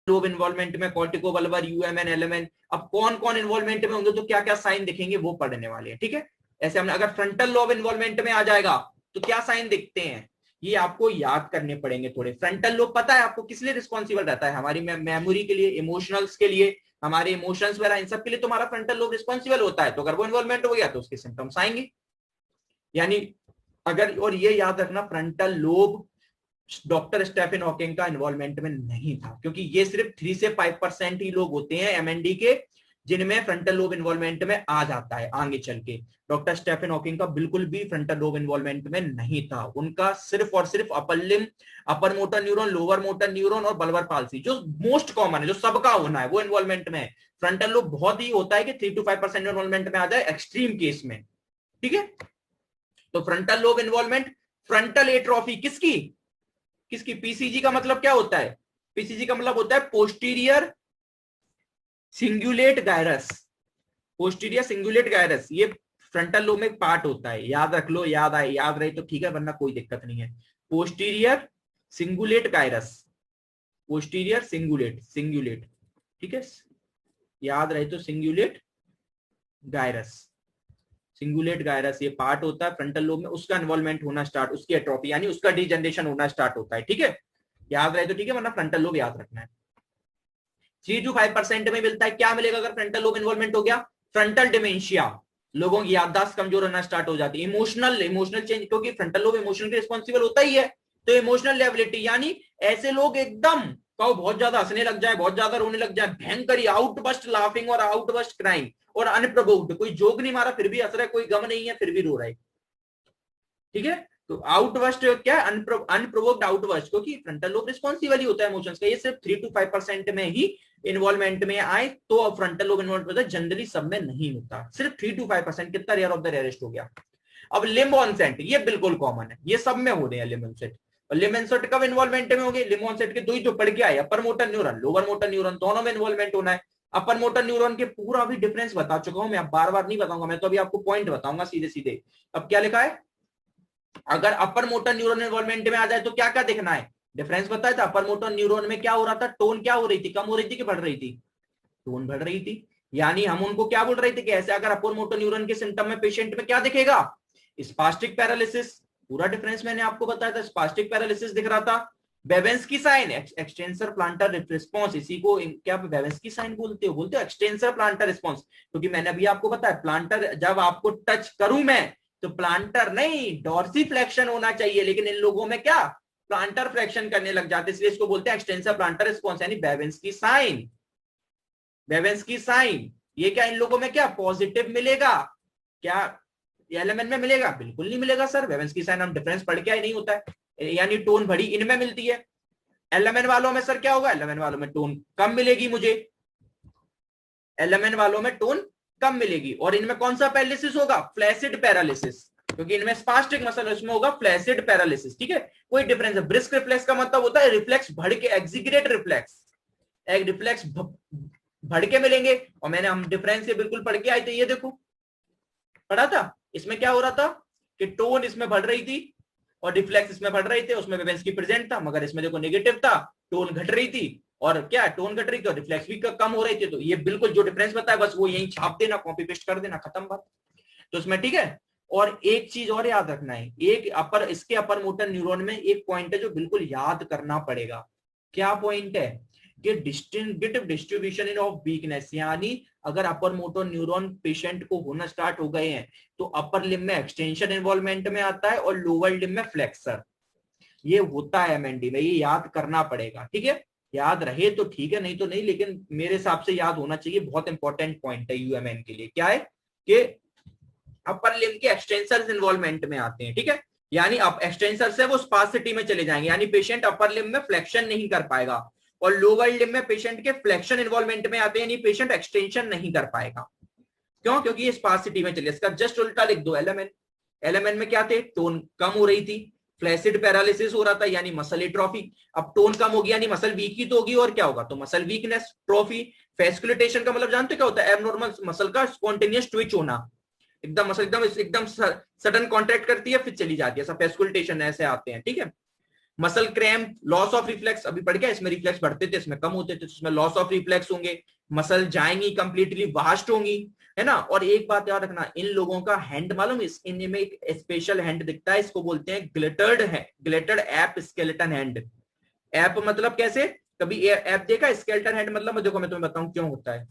Lobe involvement में कॉर्टिकोबल्बर, यूएमएन, LMN, अब कौन कौन इन्वॉल्वमेंट में होंगे तो क्या क्या साइन दिखेंगे वो पढ़ने वाले हैं, ठीक है। ऐसे हमने अगर फ्रंटल लोब इन्वॉल्वमेंट में आ जाएगा तो क्या साइन दिखते हैं ये आपको याद करने पड़ेंगे थोड़े। फ्रंटल लोब पता है आपको किस लिए रिस्पॉन्सिबल रहता है, हमारी मेमोरी के लिए, इमोशनल्स के लिए, हमारे इमोशंस वगैरह इन सब के लिए तुम्हारा फ्रंटल लोब रिस्पॉन्सिबल होता है। तो अगर वो इन्वॉल्वमेंट हो गया तो उसके सिम्टम्स आएंगे। यानी अगर, और ये याद रखना frontal lobe doctor Stephen Hawking का इन्वॉल्वमेंट में नहीं था, क्योंकि ये सिर्फ 3 से 5% ही लोग होते हैं एमएनडी के जिनमें फ्रंटल लोब इन्वॉल्वमेंट में आ जाता है आगे चल के। डॉक्टर स्टेफन हॉकिंग का बिल्कुल भी फ्रंटल लोब इन्वॉल्वमेंट में नहीं था, उनका सिर्फ और सिर्फ upper limb, upper motor neuron, lower motor neuron और बल्बर पाल्सी जो मोस्ट कॉमन है, जो सबका होना है, वो इन्वॉल्वमेंट में है। फ्रंटल लोब बहुत ही होता है कि 3 to 5% इन्वॉल्वमेंट में आ जाए एक्सट्रीम केस में, ठीक है। तो frontal lobe involvement, frontal atrophy किसकी किसकी, पीसीजी का मतलब क्या होता है, पीसीजी का मतलब होता है posterior cingulate gyrus, posterior cingulate gyrus, ये फ्रंटल लोब में एक पार्ट होता है, याद रख लो, याद आए, याद रहे तो ठीक है वरना कोई दिक्कत नहीं है। Posterior cingulate gyrus, posterior cingulate, cingulate, ठीक है, याद रहे तो सिंगुलेट गायरस, सिंगुलेट गायरस ये पार्ट होता है फ्रंटल लोब में, उसका इन्वॉल्वमेंट होना स्टार्ट, उसकी एट्रोफी यानी उसका डिजनरेशन होना स्टार्ट होता है, ठीक है। याद रहे तो ठीक है वरना फ्रंटल लोब याद रखना है। 3 to 5% में मिलता है, क्या मिलेगा अगर फ्रंटल लोब इन्वॉल्वमेंट हो गया, फ्रंटल डिमेंशिया, लोगों की याददाश्त कमजोर होना स्टार्ट हो जाती है, इमोशनल चेंज, क्योंकि फ्रंटल लोब इमोशन के रिस्पॉन्सिबल होता ही है, तो इमोशनल लेबिलिटी, यानी ऐसे लोग एकदम कहो बहुत ज्यादा हंसने लग जाए, बहुत ज्यादा रोने लग जाए, भयंकर आउटबस्ट लाफिंग और आउटबस्ट क्राइम, और अनप्रोवोक्ड, कोई जोक नहीं मारा फिर भी हंस रहा है, कोई गम नहीं है फिर भी रो रहा है, ठीक है। तो आउटबस्ट क्या है, अनप्रोवोक्ड आउटबस्ट, क्योंकि फ्रंटल लोब रिस्पॉन्सिबल ही होता है इमोशंस का, ये सिर्फ 3 to 5% में ही इन्वॉल्वमेंट में आए तो फ्रंटल लोब इन्वॉल्व होता है, जनरली सब में नहीं होता, सिर्फ 3 to 5%, कितना रेयर ऑफ द रेयरेस्ट हो गया। अब लिम्ब ऑनसेट, ये बिल्कुल कॉमन है, ये सब में हो रहे हैं लिम्ब ऑनसेट, और लिम्ब ऑनसेट कब इन्वॉल्वमेंट में होगी, लिम्ब ऑनसेट के दो ही जो पढ़ के आए, upper motor neuron, lower motor neuron, दोनों में इन्वॉल्वमेंट होना है। अपर मोटर न्यूरॉन के पूरा भी डिफरेंस बता चुका हूं मैं, अब बार बार नहीं बताऊंगा, मैं तो अभी आपको पॉइंट बताऊंगा सीधे सीधे। अब क्या लिखा है, अगर अपर मोटर न्यूरॉन इन्वॉल्वमेंट में आ जाए तो क्या क्या देखना है, डिफरेंस बताया था, अपर मोटर न्यूरॉन में क्या हो रहा था, टोन क्या हो रही थी, कम हो रही थी कि बढ़ रही थी, टोन बढ़ रही थी, यानी हम उनको क्या बोल रहे थे कि ऐसे अगर अपर मोटर न्यूरॉन के सिम्टम में पेशेंट में क्या दिखेगा, स्पास्टिक पैरालिसिस, पूरा डिफरेंस मैंने आपको बताया था, स्पास्टिक पैरालिसिस दिख रहा था, बेवेंस्की साइन, एक्सटेंसर प्लांटर रिस्पॉन्स, इसी को क्या बेवेंस्की साइन बोलते हो, एक्सटेंसर प्लांटर रिस्पॉन्स, क्योंकि मैंने अभी आपको बताया प्लांटर जब आपको टच करूं मैं तो प्लांटर नहीं डॉर्सीफ्लेक्शन होना चाहिए, लेकिन इन लोगों में क्या प्लांटर फ्लेक्शन करने लग जाते, इसलिए इसको बोलते हैं एक्सटेंसर प्लांटर रिस्पॉन्स, यानी बेवेंस्की साइन, बेवेंस्की साइन, ये क्या इन लोगों में क्या पॉजिटिव मिलेगा, क्या एलएमएन में मिलेगा, बिल्कुल नहीं मिलेगा सर, बेवेंस्की साइन हम डिफरेंस पढ़ के आए नहीं होता है, यानी टोन बड़ी इनमें मिलती है, एलएमएन वालों में सर क्या होगा, एलएमएन वालों में टोन कम मिलेगी मुझे, एलएमएन वालों में टोन कम मिलेगी, और इनमें कौन सा पैरालिसिस होगा, फ्लैसिड पैरालिसिस, क्योंकि इनमें स्पास्टिक मसल, इसमें होगा फ्लैसिड पैरालिसिस, ठीक है। कोई डिफरेंस है, ब्रिस्क रिफ्लेक्स का मतलब होता है रिफ्लेक्स बढ़ के, एग्जीग्रेट रिफ्लेक्स, एक रिफ्लेक्स बढ़ के मिलेंगे, और मैंने हम डिफरेंस से बिल्कुल पढ़ के आए थे, ये देखो पढ़ा था, इसमें क्या हो रहा था कि टोन इसमें बढ़ रही थी और रिफ्लेक्स इसमें बढ़ रहे थे, उसमें बेवेंस्की प्रेजेंट था, मगर इसमें देखो नेगेटिव था, टोन घट रही थी, और क्या टोन घट रही थी और रिफ्लेक्स भी कम हो रहे थे, तो ये बिल्कुल जो डिफरेंस बताया बस वो यही छाप देना, कॉपी पेस्ट कर देना, खत्म बात, तो इसमें ठीक है। और एक चीज और याद रखना है, एक इसके अपर मोटर न्यूरॉन में एक पॉइंट है जो बिल्कुल याद करना पड़ेगा, क्या पॉइंट है कि डिस्ट्रीब्यूटिव डिस्ट्रीब्यूशन ऑफ वीकनेस, यानी अगर अपर मोटर न्यूरॉन पेशेंट को होना स्टार्ट हो गए हैं तो अपर लिम्ब में एक्सटेंशन इन्वॉल्वमेंट में आता है और लोअर लिम्ब में फ्लेक्सर, ये होता है एमएनडी में, ये याद करना पड़ेगा, ठीक है। याद रहे तो ठीक है, नहीं तो नहीं, लेकिन मेरे हिसाब से याद होना चाहिए, बहुत इंपॉर्टेंट पॉइंट है यूएमएन के लिए, क्या है कि अपर लिम्ब के एक्सटेंसर इन्वॉल्वमेंट में आते हैं, ठीक है, यानी अब एक्सटेंसर से वो स्पासिटी में चले जाएंगे, यानी पेशेंट अपर लिम्ब में फ्लेक्शन नहीं कर पाएगा, और लोअर लिम्ब में पेशेंट के फ्लेक्शन इन्वॉल्वमेंट में आते हैं, यानी पेशेंट एक्सटेंशन नहीं कर पाएगा, क्यों, क्योंकि ये स्पासिटी में चले, इसका जस्ट उल्टा लिख दो, एलएमएन, एलएमएन में क्या थे, टोन कम हो रही थी, फ्लैसिड पैरालिसिस हो रहा था यानी मसल एट्रोफी, अब टोन कम हो गया यानी मसल वीक ही तो होगी, और क्या होगा, तो मसल वीकनेस, ट्रोफी, फेस्कुलेटेशन का मतलब जानते क्या होता है, एबनॉर्मल मसल का स्पॉन्टेनियस ट्विच होना, एकदम मसल एकदम सडन कॉन्ट्रैक्ट करती है फिर चली जाती है, सब फेस्कुलेटेशन ऐसे आते हैं, ठीक है। Muscle cramp, loss of reflex, अभी पढ़ गया, इसमें रिफ्लेक्स बढ़ते थे, इसमें कम होते थे, इसमें लॉस ऑफ रिफ्लेक्स होंगे, मसल जाएंगी कंप्लीटली वास्ट होंगी, है ना। और एक बात याद रखना, इन लोगों का हैंड मालूम, इस इनमें एक स्पेशल हैंड दिखता है, इसको बोलते हैं ग्लिटर्ड है, glittered app skeleton hand. App मतलब कैसे, कभी एप देखा, स्केलेटन हैंड मतलब देखो मैं तुम्हें बताऊं क्यों होता है।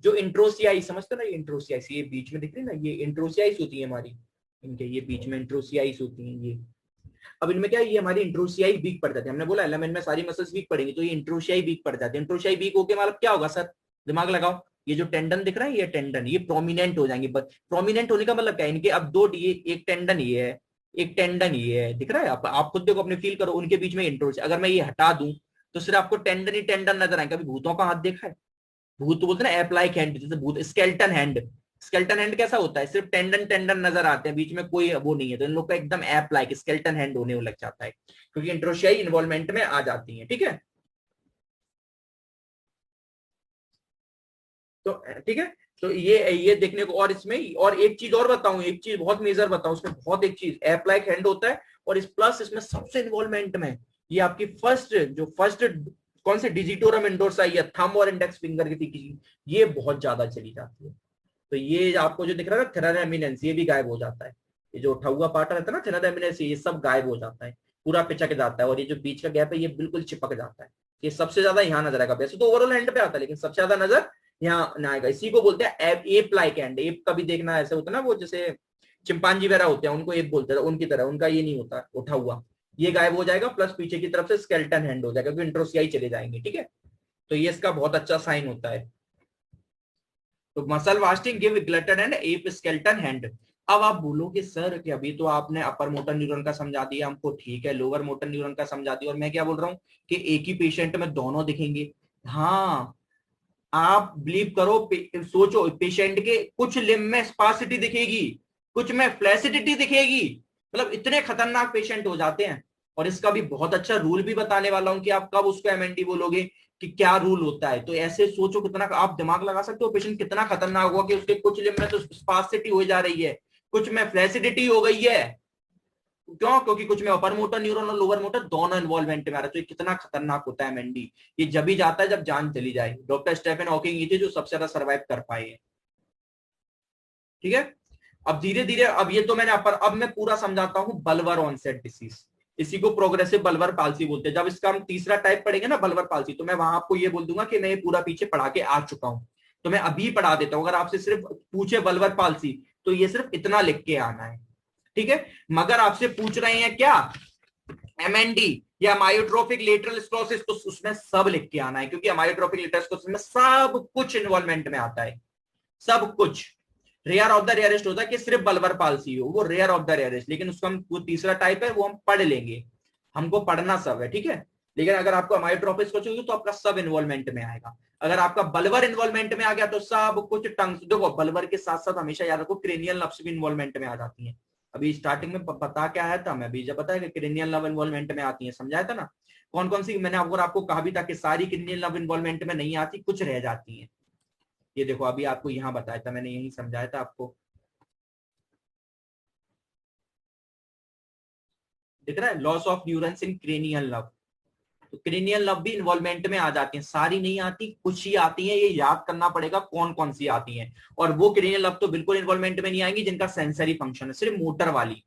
जो इंट्रोसियाई समझते ना, ये इंट्रोसियाई, ये बीच में दिख रही है ना, ये इंट्रोसियाई होती है हमारी, इनके ये बीच में इंट्रोसियाई होती है ये। अब इनमें क्या है, ये हमारी इंट्रोसियाई वीक पड़ जाती है, हमने बोला एलिमेंट में सारी मसल्स वीक पड़ेंगी, तो ये इंट्रोसियाई वीक पड़ जाती है। इंट्रोसियाई वीक होके मतलब क्या होगा सर, दिमाग लगाओ, ये जो टेंडन दिख रहा है, ये टेंडन ये प्रोमिनेंट हो जाएंगे। प्रोमिनेंट होने का मतलब क्या है, इनके अब दो, ये एक टेंडन ये है, एक टेंडन ये है, दिख रहा है, आप खुद देखो, अपने फील करो, उनके बीच में इंट्रोसियाई, अगर मैं ये हटा दूं तो सिर्फ आपको टेंडन ही टेंडन नजर आएंगे। कभी भूतों का हाथ देखा है, भूत तो बोलते हैं ना एप लाइक हैंड, जैसे भूत स्केल्टन हैंड, स्केल्टन हैंड कैसा होता है, सिर्फ टेंडन टेंडन नजर आते हैं, बीच में कोई वो नहीं है, तो इन लोग का एकदम एप लाइक स्केल्टन हैंड होने लग जाता है, क्योंकि इंट्रोशियाई इन्वॉल्वमेंट में आ जाती है। ठीक है, तो ठीक है, तो ये देखने को, और इसमें और एक चीज और बताऊं, एक चीज बहुत मेजर बताऊं, उसमें बहुत एक चीज एप लाइक हैंड होता है, और इस प्लस इसमें सबसे इन्वॉल्वमेंट में ये आपकी फर्स्ट कौन से डिजिटोरम इंडोर्सा या थंब और इंडेक्स फिंगर की, ये बहुत ज्यादा चली जाती है। तो ये आपको जो दिख रहा है ना थेनर एमिनेंस, ये भी गायब हो जाता है, ये जो उठा हुआ पार्ट रहता है ना थेनर एमिनेंस, ये सब गायब हो जाता है, पूरा पिचक जाता है, और ये जो बीच का गैप है ये बिल्कुल चिपक जाता है। ये सबसे ज्यादा यहाँ नजर आएगा, वैसे तो ओवरऑल हैंड पे आता है, लेकिन सबसे ज्यादा नजर यहाँ ना आएगा। इसी को बोलते हैं एप लाइक हैंड। एप का भी देखना ऐसे होता है ना, वो जैसे चिंपांजी वगैरह होते हैं, उनको एप बोलते हैं, उनकी तरह, उनका ये नहीं होता उठा हुआ, ये गायब हो जाएगा, प्लस पीछे की तरफ से स्केल्टन हैंड हो जाएगा, क्योंकि इंट्रोसियाई चले जाएंगे। ठीक है, तो ये इसका बहुत अच्छा साइन होता है। तो muscle wasting give glutton and ape skeleton hand. अब आप बोलोगे सर कि अभी तो आपने अपर मोटर न्यूरॉन का समझा दिया हमको, ठीक है, लोअर मोटर न्यूरॉन का समझा दिया, और मैं क्या बोल रहा हूँ कि एक ही पेशेंट में दोनों दिखेंगे। हाँ, आप बिलीव करो, सोचो, पेशेंट के कुछ लिम्ब में स्पासिटी दिखेगी, कुछ में फ्लैसिडिटी दिखेगी, मतलब इतने खतरनाक पेशेंट हो जाते हैं। और इसका भी बहुत अच्छा रूल भी बताने वाला हूं कि आप कब उसको एमएनडी बोलोगे, कि क्या रूल होता है। तो ऐसे सोचो, कितना आप दिमाग लगा सकते हो, पेशेंट कितना खतरनाक हुआ कि उसके कुछ लिम्ब में तो स्पासिटी हो जा रही है, कुछ में फ्लैसिडिटी हो गई है। क्यों? क्योंकि कुछ में अपर मोटर न्यूरॉन और लोअर मोटर दोनों इन्वॉल्वमेंट में आ रहा है। तो ये कितना खतरनाक होता है एमएनडी, ये जब ही जाता है जब जान चली जाए। डॉक्टर स्टेफन हॉकिंग ये थे जो सबसे ज्यादा सर्वाइव कर पाए हैं। ठीक है, अब धीरे धीरे, अब ये तो मैंने अब मैं पूरा समझाता हूं बल्बर ऑनसेट डिसीज, इसी को प्रोग्रेसिव बल्बर पालसी बोलते हैं। जब इसका हम तीसरा टाइप पढ़ेंगे ना बल्बर पालसी, तो मैं वहां आपको ये बोल दूंगा कि मैं ये पूरा पीछे पढ़ा के आ चुका हूं, तो मैं अभी पढ़ा देता हूं। अगर आपसे सिर्फ पूछे बल्बर पालसी, तो ये सिर्फ इतना लिख के आना है। ठीक है, मगर आपसे पूछ रहे हैं क्या, एमएनडी या मायोट्रोफिक लेटरल स्क्लेरोसिस, तो उसमें सब लिख के आना है, क्योंकि मायोट्रोफिक लेटरल स्क्लेरोसिस में सब कुछ इन्वॉल्वमेंट में आता है, सब कुछ। रेयर ऑफ द रेयरेस्ट होता है कि सिर्फ बल्बर पालसी हो, वो रेयर ऑफ द रेयरेस्ट, लेकिन उसका हम वो तीसरा टाइप है, वो हम पढ़ लेंगे, हमको पढ़ना सब है। ठीक है, लेकिन अगर आपको मायोट्रोफिक को चाहिए तो आपका सब इन्वॉल्वमेंट में आएगा। अगर आपका बल्बर इन्वॉल्वमेंट में आ गया तो सब कुछ टंग, देखो बल्बर के साथ साथ हमेशा याद रखो क्रेनियल नर्व्स भी इन्वॉल्वमेंट में आ जाती है। अभी स्टार्टिंग में पता क्या है था, मैं अभी जब बताया कि क्रेनियल नर्व इन्वॉल्वमेंट में आती है, समझाया था ना कौन कौन सी, मैंने आपको कहा भी था कि सारी क्रेनियल नर्व इन्वॉल्वमेंट में नहीं आती, कुछ रह जाती है। ये देखो अभी आपको यहाँ बताया था मैंने, यही समझाया था आपको, दिख रहा है, loss of neurons in cranial nerve. तो क्रेनियल नर्व भी इन्वॉल्वमेंट में आ जाती हैं, सारी नहीं आती, कुछ ही आती हैं, ये याद करना पड़ेगा कौन कौन सी आती हैं। और वो क्रेनियल नर्व तो बिल्कुल इन्वॉल्वमेंट में नहीं आएंगी जिनका सेंसरी फंक्शन है, सिर्फ मोटर वाली।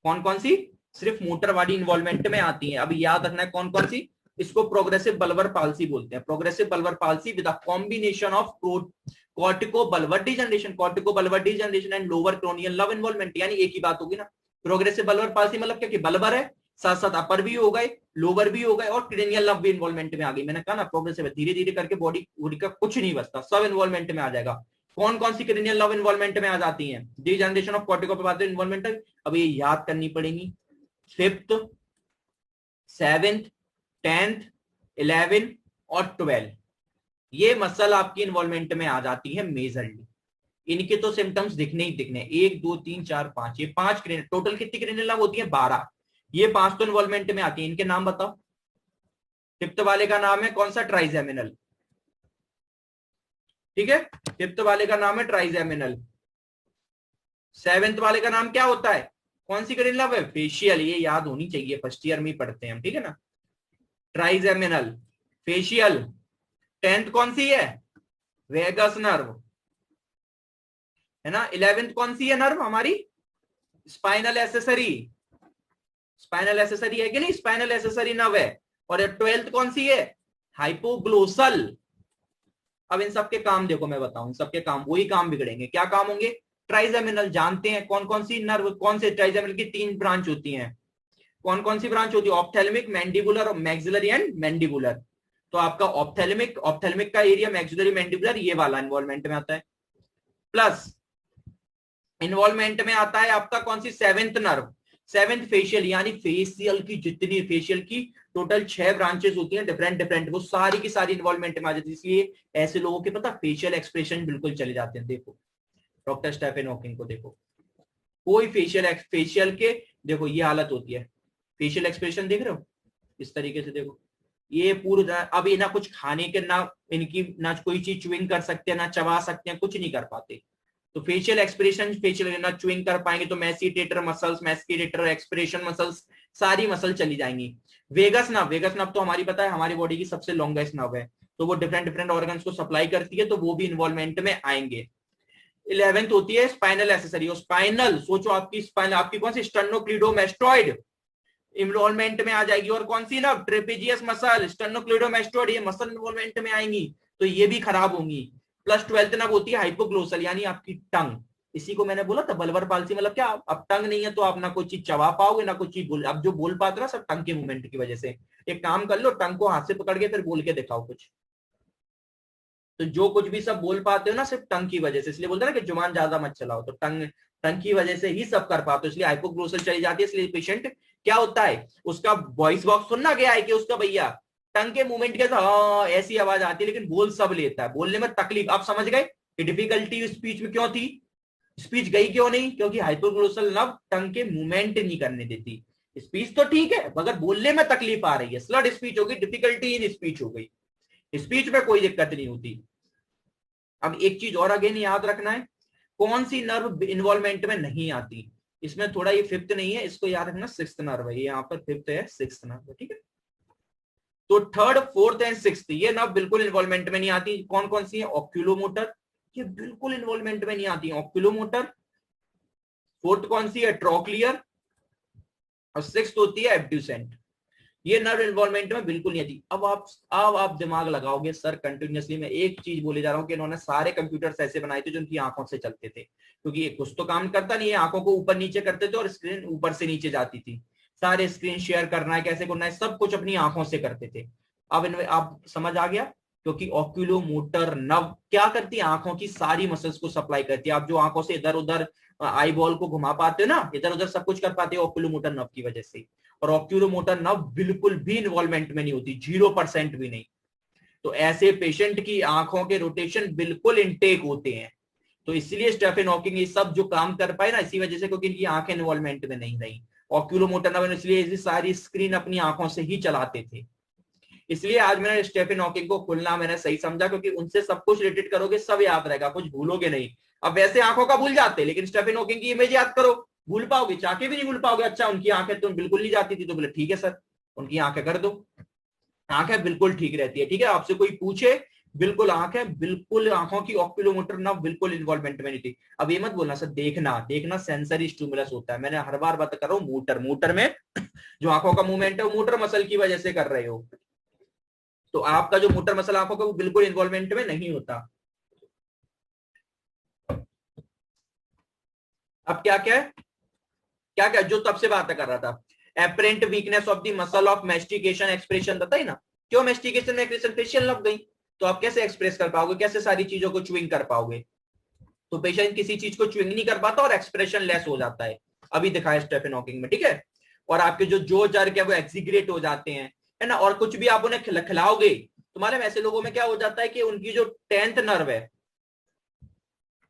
कौन कौन सी? सिर्फ मोटर वाली इन्वॉल्वमेंट में आती है। अभी याद रखना है कौन कौन सी, इसको प्रोग्रेसिव बल्बर पालसी बोलते हैं, progressive bulbar palsy with a combination of corticobulbar degeneration, corticobulbar degeneration and lower cranial nerve involvement, यानी एक ही बात होगी ना। प्रोग्रेसिव बल्बर पालसी मतलब क्या कि बल्बर है, साथ साथ अपर भी हो गए, लोअर भी हो गए, और क्रेनियल नर्व भी इन्वॉल्वमेंट में आ गई। मैंने कहा ना प्रोग्रेसिव, धीरे धीरे करके बॉडी का कुछ नहीं बचता, सब इन्वॉल्वमेंट में आ जाएगा। कौन कौन सी क्रेनियल नर्व इन्वॉल्वमेंट में आ जाती हैं? डिजनरेशन ऑफ कॉर्टिको पे बात है इन्वॉल्वमेंट। अब ये याद करनी पड़ेगी, 5th, 7th, 10th, 11 और 12, ये मसल आपकी इन्वॉल्वमेंट में आ जाती है मेजरली। इनके तो सिम्टम्स दिखने ही दिखने, 1 2 3 4 5, ये 5 टोटल कितनी क्रेनियल नर्व होती है? 12, ये 5 तो इन्वॉल्वमेंट में आती है। इनके नाम बताओ। 5th वाले का नाम है कौन सा? ट्राइजेमिनल। ठीक है, 5th वाले का नाम है ट्राइजेमिनल। 7th वाले का नाम क्या होता है? कौन सी क्रेनियल नर्व है? फेशियल, ये याद होनी चाहिए, फर्स्ट ईयर में ही पढ़ते हैं हम, ठीक है ना। Trigeminal, facial. 10th कौन सी है? वेगस नर्व, है ना। 11th कौन सी है नर्व हमारी? स्पाइनल एसेसरी, स्पाइनल एसेसरी है कि नहीं, स्पाइनल एसेसरी नर्व है। और 12th कौन सी है? हाइपोग्लोसल। अब इन सब के काम देखो, मैं बताऊं, इन सब के काम, वही काम बिगड़ेंगे। क्या काम होंगे? ट्राइजेमिनल जानते हैं कौन कौन सी नर्व, कौन से ट्राइजेमिनल की 3 ब्रांच होती हैं। कौन कौन सी ब्रांच होती है? ऑप्थेल्मिक, मैंडिबुलर और मैक्सिलरी एंड मैंडिबुलर। तो आपका ऑप्थेल्मिक, ऑप्थेल्मिक का एरिया, मैक्सिलरी मैंडिबुलर ये वाला इन्वॉल्वमेंट में आता है। प्लस इन्वॉल्वमेंट में आता है आपका कौन सी? 7th नर्व, 7th फेशियल, यानी फेशियल की जितनी, फेशियल की टोटल 6 ब्रांचेस होती हैं डिफरेंट डिफरेंट, वो सारी की सारी इन्वॉल्वमेंट में आ जाती है। इसलिए ऐसे लोगों के पता फेशियल एक्सप्रेशन बिल्कुल चले जाते हैं। देखो डॉक्टर स्टेफन हॉकिंग को देखो, कोई फेशियल के देखो ये हालत होती है। फेशियल एक्सप्रेशन देख रहे हो इस तरीके से, देखो ये पूरा, अब ये ना कुछ खाने के, ना इनकी ना कोई चीज च्युइंग कर सकते हैं, ना चबा सकते हैं, कुछ नहीं कर पाते। तो फेशियल एक्सप्रेशन, फेशियल ना च्युइंग कर पाएंगे तो मैस्टिकेटर मसल्स, मैस्टिकेटर एक्सप्रेशन मसल्स, सारी मसल चली जाएंगी। वेगस नर्व, वेगस नर्व तो हमारी पता है हमारी बॉडी की सबसे लॉन्गेस्ट नर्व है, तो वो डिफरेंट डिफरेंट ऑर्गन्स को सप्लाई करती है, तो वो भी इन्वॉल्वमेंट में आएंगे। 11th होती है स्पाइनल एसेसरी, स्पाइनल सोचो, आपकी स्पाइनल, आपकी कौन सी? स्टर्नोक्लीडोमास्टॉइड इन्वॉल्वमेंट में आ जाएगी। और कौन सी ना? ट्रेपेजियस मसल, स्टर्नोक्लीडोमास्टॉइड, ये मसल इन्वॉल्वमेंट में आएंगी, तो ये भी खराब होंगी। प्लस 12th नर्व होती है हाइपोग्लोसल, यानी आपकी टंग। इसी को मैंने बोला था बल्बर पालसी, मतलब क्या, अब टंग नहीं है तो आप ना कोई चीज चबा पाओगे, ना कुछ चीज बोल, अब जो बोल पाते हो ना सब टंग के मूवमेंट की वजह से। एक काम कर लो, टंग को हाथ से पकड़ के फिर बोल के दिखाओ कुछ। तो जो कुछ भी सब बोल पाते हो ना सिर्फ टंग की वजह से, इसलिए बोलते हैं ना कि जुबान ज्यादा मत चलाओ, तो टंग, टंग की वजह से ही सब कर पाते हो, इसलिए हाइपोग्लोसल चली जाती है। इसलिए पेशेंट क्या होता है, उसका वॉइस बॉक्स सुनना गया है कि उसका भैया टंग के मूवमेंट के साथ ऐसी आवाज आती है, लेकिन बोल सब लेता है, बोलने में तकलीफ। आप समझ गए कि डिफिकल्टी स्पीच में क्यों थी, स्पीच गई क्यों नहीं? क्योंकि हाइपोग्लोसल नर्व टंग के मूवमेंट नहीं करने देती। स्पीच तो ठीक है, मगर बोलने में तकलीफ आ रही है, स्लड स्पीच होगी, डिफिकल्टी इन स्पीच हो गई। स्पीच में कोई दिक्कत नहीं होती। अब एक चीज और अगेन याद रखना है, कौन सी नर्व इन्वॉल्वमेंट में नहीं आती। इसमें थोड़ा, ये 5th नहीं है, इसको याद रखना, 6th नर्व है, ये यहाँ पर 5th है, 6th नर्व है, ठीक है। तो 3rd, 4th एंड 6th ये नर्व बिल्कुल इन्वॉल्वमेंट में नहीं आती। कौन कौन सी है? ऑक्यूलोमोटर, ये बिल्कुल इन्वॉल्वमेंट में नहीं आती, ऑक्यूलोमोटर। 4th कौन सी है? ट्रोक्लियर। और 6th होती है एब्ड्यूसेंट। ये नर्व इन्वॉल्वमेंट में बिल्कुल नहीं आती। अब आप दिमाग लगाओगे, सर कंटिन्यूअसली मैं एक चीज बोले जा रहा हूँ कि इन्होंने सारे कंप्यूटर्स ऐसे बनाए थे जो उनकी आंखों से चलते थे, क्योंकि ये कुछ तो काम करता नहीं है, आंखों को ऊपर नीचे करते थे और स्क्रीन ऊपर से नीचे जाती थी। सारे स्क्रीन शेयर करना है, कैसे करना है, सब कुछ अपनी आंखों से करते थे। अब इनमें आप समझ आ गया, क्योंकि ऑक्यूलो मोटर नर्व क्या करती है? आंखों की सारी मसल्स को सप्लाई करती है। आप जो आंखों से इधर उधर आई बॉल को घुमा पाते हो ना, इधर उधर सब कुछ कर पाते हो ऑक्यूलो मोटर नर्व की वजह से। और ऑक्यूलोमोटर नर्व बिल्कुल भी इन्वॉल्वमेंट में नहीं होती, 0% भी नहीं। तो ऐसे पेशेंट की आंखों के रोटेशन बिल्कुल इनटेक होते हैं। तो इसलिए स्टेफन हॉकिंग ये सब जो काम कर पाए ना, इसी वजह से, क्योंकि इनकी आंखें इन्वॉल्वमेंट में नहीं रही। ऑक्यूलोमोटर नर्व इसलिए सारी स्क्रीन अपनी आंखों से ही चलाते थे। इसलिए आज मैंने स्टेफन हॉकिंग को खुलना मैंने सही समझा, क्योंकि उनसे सब कुछ रिलेटेड करोगे, सब याद रहेगा, कुछ भूलोगे नहीं। अब वैसे आंखों का भूल जाते, लेकिन स्टेफन हॉकिंग की इमेज याद करो, भूल पाओगे, चाके भी नहीं भूल पाओगे। अच्छा उनकी आंखें तो बिल्कुल नहीं जाती थी, तो बोले ठीक है सर उनकी आंखें कर दो, आंखें बिल्कुल ठीक रहती है, ठीक है। आपसे कोई पूछे, बिल्कुल आंखें, बिल्कुल आंखों की ऑक्यूलोमोटर नर्व बिल्कुल इन्वॉल्वमेंट में नहीं थी। अब ये मत बोलना सर देखना, देखना सेंसरी स्टिमुलस होता है, मैंने हर बार बात कर रहा हूँ, मोटर, मोटर में जो आंखों का मूवमेंट है वो मोटर मसल की वजह से कर रहे हो। तो आपका जो मोटर मसल आंखों का वो बिल्कुल इन्वॉल्वमेंट में नहीं होता। अब क्या क्या है, क्या क्या जो तब से बात कर रहा था, apparent weakness of the muscle of mastication expression, बताइए ना क्यों मैस्टिकेशन में एक्सप्रेशन, फेशियल लग गई, तो आप कैसे एक्सप्रेस कर पाओगे, कैसे सारी चीजों को च्युइंग कर पाओगे? तो पेशेंट किसी चीज को च्युइंग नहीं कर पाता और एक्सप्रेशन लेस हो जाता है। अभी दिखाया स्टेफन हॉकिंग में, ठीक है। और आपके जो जर्क है वो एक्सिग्रेट हो जाते हैं, है ना। और कुछ भी आप उन्हें खिलाओगे, तुम्हारे ऐसे लोगों में क्या हो जाता है कि उनकी जो 10th नर्व है,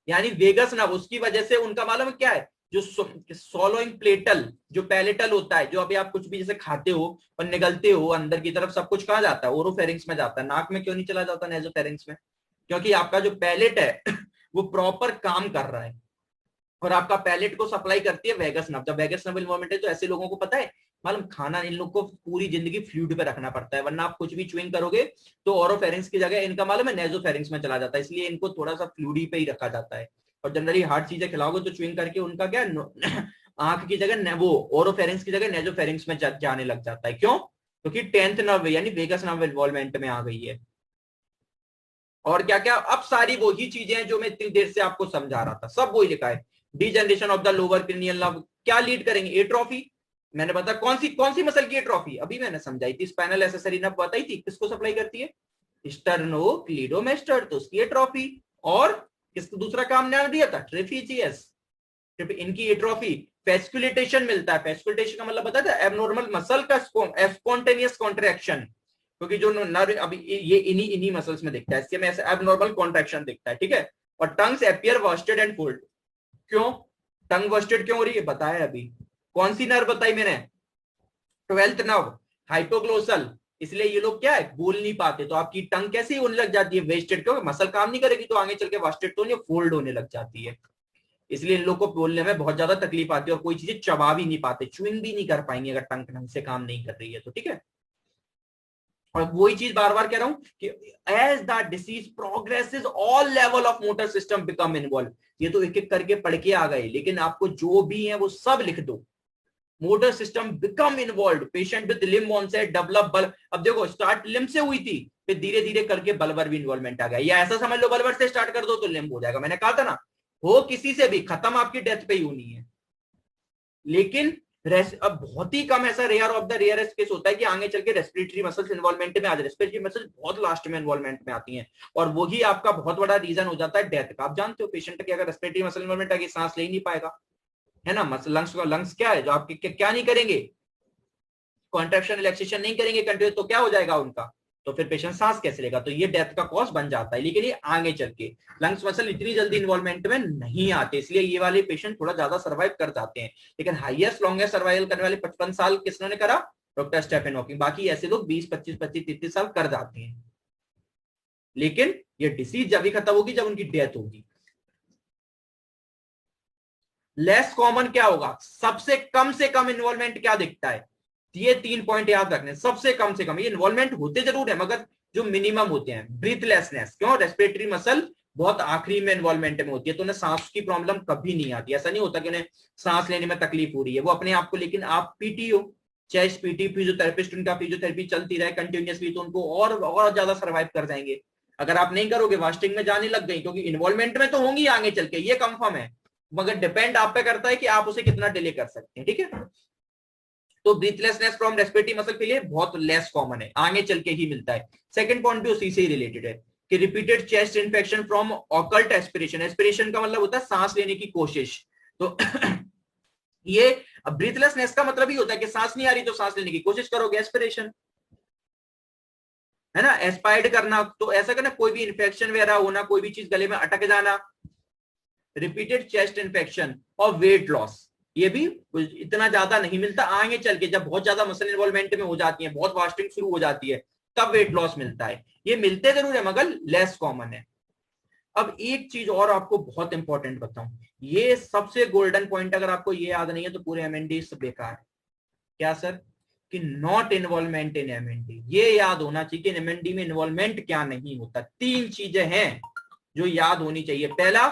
यानी वेगस नर्व, उसकी वजह से उनका मालूम क्या है, जो सोलोइंग प्लेटल, जो पैलेटल होता है, जो अभी आप कुछ भी जैसे खाते हो और निगलते हो अंदर की तरफ, सब कुछ कहाँ जाता है? ओरोफेरिंक्स में जाता है। नाक में क्यों नहीं चला जाता नेजोफेरिंक्स में? क्योंकि आपका जो पैलेट है वो प्रॉपर काम कर रहा है। और आपका पैलेट को सप्लाई करती है वेगस नर्व। जब वेगस नर्व इन्वॉल्वमेंट है तो ऐसे लोगों को पता है मालूम, खाना इन लोग को पूरी जिंदगी फ्लूइड पे रखना पड़ता है, वरना आप कुछ भी च्युइंग करोगे तो ओरोफेरिंक्स की जगह इनका मालूम है नेजोफेरिंक्स में चला जाता है, इसलिए इनको थोड़ा सा फ्लूइडी पे ही रखा जाता है। और जनरली हार्ड चीजें खिलाओगे तो च्युइंग करके उनका क्या आंख की जगह वो ओरोफेरिंक्स की जगह नेजोफेरिंक्स में जाने लग जाता है। क्यों? क्योंकि 10th नर्व यानी वेगस नर्व इन्वॉल्वमेंट में आ गई है। और क्या क्या, अब सारी वही चीजें हैं जो मैं इतनी देर से आपको समझा रहा था, सब वही लिखा है। Degeneration of the lower cranial nerve क्या लीड करेंगे? एट्रोफी। मैंने बताया कौन सी मसल की एट्रोफी अभी मैंने समझाई थी, स्पाइनल एक्सेसरी नर्व बताई थी, किसको सप्लाई करती है? स्टर्नोक्लीडोमेस्टर, तो उसकी एट्रोफी। और किसको दूसरा काम नाम दिया था? ट्रेफिजियस। इनकी एट्रोफी, फेस्कुलेटेशन मिलता है। फेस्कुलेटेशन का मतलब बताया था एबनॉर्मल मसल का स्पॉन्टेनियस कॉन्ट्रैक्शन, क्योंकि जो नर्व अभी ये इन्हीं मसल्स में दिखता है, इसके में ऐसे एबनॉर्मल कॉन्ट्रैक्शन दिखता है, ठीक है। और tongues appear worsted and fold. क्यों टंग वर्स्टेड क्यों हो रही है बताया अभी। कौन सी नर्व बताई मैंने? 12th nerve, hypoglossal. इसलिए ये लोग क्या है, बोल नहीं पाते, तो आपकी टंग कैसे होने लग जाती है? वेस्टेड, क्योंकि मसल काम नहीं करेगी तो आगे चल के वर्स्टेड तो नहीं, फोल्ड होने लग जाती है। इसलिए इन लोग को बोलने में बहुत ज्यादा तकलीफ आती है और कोई चीजें चबा भी नहीं पाते, च्युइंग भी नहीं कर पाएंगे अगर टंग ढंग से काम नहीं कर रही है तो, ठीक है। और वही चीज बार बार कह रहा हूं कि as the disease progresses all level of motor system become involve. ये तो एक एक करके पढ़ के आ गए, लेकिन आपको जो भी है वो सब लिख दो। Motor system become involve, patient with limb onset develop बल। अब देखो स्टार्ट लिम्ब से हुई थी, फिर धीरे धीरे करके बल्बर भी इन्वॉल्वमेंट आ गया, या ऐसा समझ लो बल्बर से स्टार्ट कर दो तो लिम्ब हो जाएगा। मैंने कहा था ना, हो किसी से भी, खत्म आपकी डेथ पे ही होनी है। लेकिन अब बहुत ही कम ऐसा rare of the rarest case होता है कि आगे चल के रेस्पिरेटरी मसल्स इन्वॉल्वमेंट में आ जाए। रेस्पिरेटरी मसल्स बहुत लास्ट में इन्वॉल्वमेंट में आती हैं, और वही आपका बहुत बड़ा रीजन हो जाता है डेथ का। आप जानते हो पेशेंट की अगर रेस्पिरेटरी मसल इन्वॉल्वमेंट आगे सांस ले ही नहीं पाएगा, है ना। लंग्स क्या है जो आपके क्या नहीं करेंगे, कॉन्ट्रैक्शन रिलैक्सेशन नहीं करेंगे कंटिन्यू, तो क्या हो जाएगा उनका, तो फिर पेशेंट सांस कैसे लेगा, तो ये डेथ का कॉज बन जाता है। लेकिन ये आगे चल के लंग्स मसल इतनी जल्दी इन्वॉल्वमेंट में नहीं आते, इसलिए ये वाले पेशेंट थोड़ा ज्यादा सर्वाइव कर जाते हैं। लेकिन हाईएस्ट लॉन्गेस्ट सर्वाइवल करने वाले 55 साल किसने करा? Doctor Stephen Hawking. बाकी ऐसे लोग 20, 25, 33 साल कर जाते हैं। लेकिन ये डिसीज जब ही खत्म होगी जब उनकी डेथ होगी। लेस कॉमन क्या होगा? सबसे कम से कम इन्वॉल्वमेंट क्या दिखता है? ये 3 पॉइंट याद रखने, सबसे कम से कम। ये इन्वॉल्वमेंट होते जरूर है मगर जो मिनिमम होते हैं। ब्रीथलेसनेस, क्यों? रेस्पिरेटरी मसल बहुत आखिरी में इन्वॉल्वमेंट में होती है, तो उन्हें सांस की प्रॉब्लम कभी नहीं आती। ऐसा नहीं होता कि उन्हें सांस लेने में तकलीफ हो रही है वो अपने आप को। लेकिन आप पीटी हो, चेस्ट पीटी, फिजियोथेरेपिस्ट, उनका फिजियोथेरेपी चलती रहे कंटिन्यूअसली, तो उनको और ज्यादा सर्वाइव कर जाएंगे। अगर आप नहीं करोगे, वास्टिंग में जाने लग गई, क्योंकि इन्वॉल्वमेंट में तो होंगी आगे चल के, ये कंफर्म है, मगर डिपेंड आप पे करता है कि आप उसे कितना डिले कर सकते हैं, ठीक है। तो ब्रीथलेसनेस फ्रॉम रेस्पिरेटरी मसल के लिए बहुत लेस कॉमन है, आगे चल के ही मिलता है। सेकंड पॉइंट भी उसी से ही रिलेटेड है कि repeated chest infection from occult aspiration. Aspiration का मतलब होता है सांस लेने की कोशिश। तो ये ब्रीथलेसनेस का मतलब ही होता है कि सांस नहीं आ रही तो सांस लेने की कोशिश करोगे, एस्पिरेशन, है ना। एस्पायर्ड करना, तो ऐसा करना, कोई भी इन्फेक्शन वगैरह होना, कोई भी चीज गले में अटक जाना। रिपीटेड चेस्ट इन्फेक्शन और वेट लॉस, ये भी इतना ज्यादा नहीं मिलता। आगे चल के जब बहुत ज्यादा मसल इन्वॉल्वमेंट में हो जाती है, बहुत वास्टिंग शुरू हो जाती है, तब वेट लॉस मिलता है। ये मिलते जरूर है मगर लेस कॉमन है। अब एक चीज और आपको बहुत इंपॉर्टेंट बताऊं, ये सबसे गोल्डन पॉइंट, अगर आपको ये याद नहीं है तो पूरे एमएनडी सब बेकार है। क्या सर? कि नॉट इन्वॉल्वमेंट इन एमएनडी। ये याद होना चाहिए कि एमएनडी में इन्वॉल्वमेंट क्या नहीं होता। 3 चीजें हैं जो याद होनी चाहिए। पहला,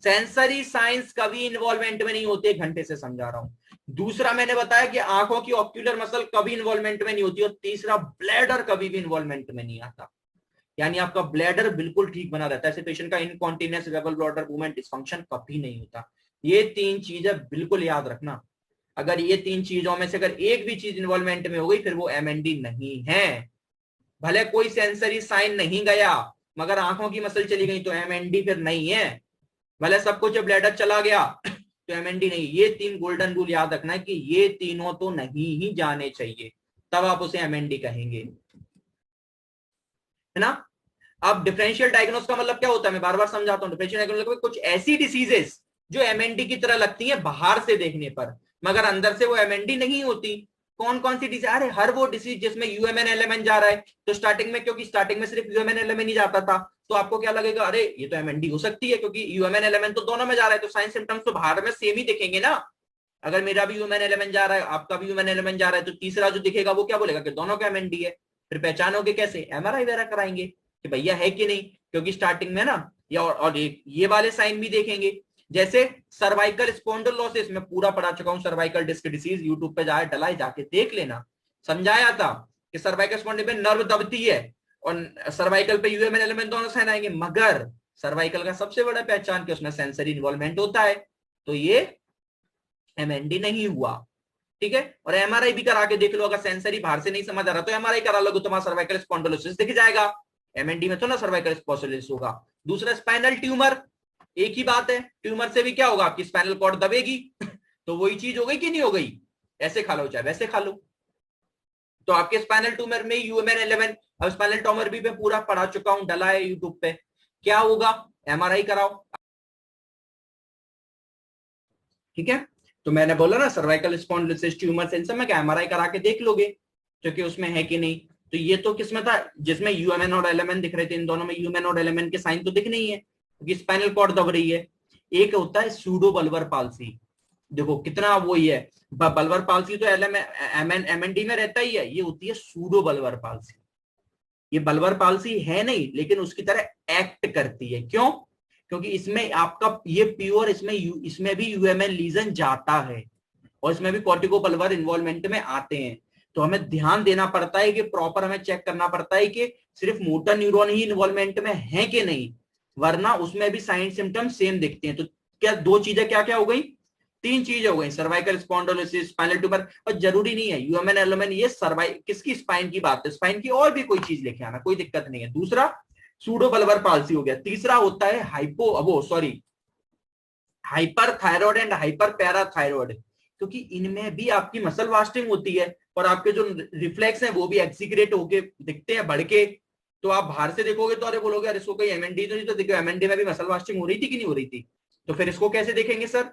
सेंसरी साइंस कभी इन्वॉल्वमेंट में नहीं होते, 1 घंटे से समझा रहा हूं। दूसरा, मैंने बताया कि आंखों की ऑक्यूलर मसल कभी इन्वॉल्वमेंट में नहीं होती। और तीसरा, ब्लैडर कभी भी इन्वॉल्वमेंट में नहीं आता, यानी आपका ब्लैडर बिल्कुल ठीक बना रहता है। ऐसे पेशेंट का incontinence, rebel bladder movement dysfunction कभी नहीं होता। ये 3 चीजें बिल्कुल याद रखना। अगर ये 3 चीजों में से अगर एक भी चीज इन्वॉल्वमेंट में हो गई, फिर वो एमएनडी नहीं है। भले कोई सेंसरी साइन नहीं गया मगर आंखों की मसल चली गई तो एमएनडी फिर नहीं है। भले सब कुछ ब्लैडर चला गया तो एमएनडी नहीं। ये 3 गोल्डन रूल याद रखना है कि ये तीनों तो नहीं ही जाने चाहिए, तब आप उसे एमएनडी कहेंगे, है ना। अब डिफरेंशियल डायग्नोस का मतलब क्या होता है, मैं बार बार समझाता हूं। डिफरेंशियल डायग्नोस मतलब कुछ ऐसी डिसीजेस जो एमएनडी की तरह लगती हैं बाहर से देखने पर, मगर अंदर से वो एमएनडी नहीं होती। कौन कौन सी डिसीज? अरे हर वो डिसीज जिसमें यूएमएन एलएमएन जा रहा है। तो स्टार्टिंग में, क्योंकि स्टार्टिंग में सिर्फ यूएमएन एलएमएन ही जाता था, तो आपको क्या लगेगा, अरे ये तो एमएनडी हो सकती है, क्योंकि यूएमएन एलिमेंट तो दोनों में जा रहा है, तो साइन सिम्टम्स तो बाहर में सेम ही दिखेंगे ना। अगर मेरा भी ह्यूमन एलिमेंट जा रहा है, आपका भी ह्यूमन एलिमेंट जा रहा है, तो तीसरा जो दिखेगा वो क्या बोलेगा कि दोनों का एमएनडी है। फिर पहचानोगे कैसे, एमआरआई वगैरह कराएंगे कि भैया है कि नहीं, क्योंकि स्टार्टिंग में ना, या और ये वाले साइन भी देखेंगे। जैसे सर्वाइकल स्पॉन्डिलोसिस में पूरा पढ़ा चुका हूँ, सर्वाइकल डिस्क डिसीज, यूट्यूब पे जाए डलाए जाके देख लेना, समझाया था कि सर्वाइकल स्पॉन्डिल में नर्व दबती है और सर्वाइकल पे यूएमएन एलिमेंट दोनों साइन आएंगे, मगर सर्वाइकल का सबसे बड़ा पहचान कि उसमें सेंसरी इन्वॉल्वमेंट होता है, तो ये एमएनडी नहीं हुआ। ठीक है, और एमआरआई भी करा के देख लो, अगर सेंसरी बाहर से नहीं समझ आ रहा तो एमआरआई करा लो, तुम्हारा सर्वाइकल स्पॉन्डिलोसिस दिख जाएगा। एमएनडी में तो ना सर्वाइकल स्पॉन्डिलोसिस होगा। दूसरा स्पाइनल ट्यूमर, एक ही बात है, ट्यूमर से भी क्या होगा, आपकी स्पाइनल कॉर्ड दबेगी तो वही चीज हो गई कि नहीं हो गई, ऐसे खा लो चाहे वैसे खा लो। तो आपके स्पाइनल ट्यूमर में यूएमएन 11, अब स्पाइनल ट्यूमर भी मैं पूरा पढ़ा चुका हूं, डला है यूट्यूब पे, क्या होगा, एमआरआई कराओ। ठीक है, तो मैंने बोला ना सर्वाइकल स्पॉन्डिलोसिस ट्यूमर, इन सब में क्या एमआरआई करा के देख लोगे क्योंकि उसमें है कि नहीं। तो ये तो किसमें था, जिसमें यूएमएन और एलएमएन दिख रहे थे, इन दोनों में यूएमएन और एलएमएन के साइन तो दिख नहीं है क्योंकि स्पाइनल कॉर्ड दब रही है। एक होता है सूडो बल्बर पाल्सी, देखो कितना वो ही है, बल्बर पाल्सी तो एमएनडी में रहता ही है, ये होती है सूडो बल्बर पाल्सी। ये बल्बर पाल्सी है नहीं, लेकिन उसकी तरह एक्ट करती है। क्यों, क्योंकि इसमें आपका ये प्योर, इसमें भी यूएमएन लीजन जाता है और इसमें भी कॉर्टिको बल्बर इन्वॉल्वमेंट में आते हैं। तो हमें ध्यान देना पड़ता है कि प्रॉपर हमें चेक करना पड़ता है कि सिर्फ मोटर न्यूरॉन ही इन्वॉल्वमेंट में है कि नहीं, वरना उसमें भी साइन सिम्टम सेम दिखते हैं। तो क्या दो चीजें क्या क्या हो गई, तीन चीजें हो गई, सर्वाइकल स्पॉन्डिलोसिस, स्पाइनल ट्यूमर, और जरूरी नहीं है यूएमएन एलएमएन, ये किसकी स्पाइन की बात है, स्पाइन की और भी कोई चीज लेके आना, कोई दिक्कत नहीं है। दूसरा सूडो बल्बर पाल्सी हो गया। तीसरा होता है hyper thyroid and hyper parathyroid, क्योंकि इनमें भी आपकी मसल वास्टिंग होती है और आपके जो रिफ्लेक्स हैं वो भी एक्सीक्रेट होके दिखते हैं बढ़ के। तो आप बाहर से देखोगे तो अरे बोलोगे अरे इसको कोई एमएनडी तो नहीं, तो देखो एमएनडी में भी मसल वास्टिंग हो रही थी कि नहीं हो रही थी। तो फिर इसको कैसे देखेंगे सर,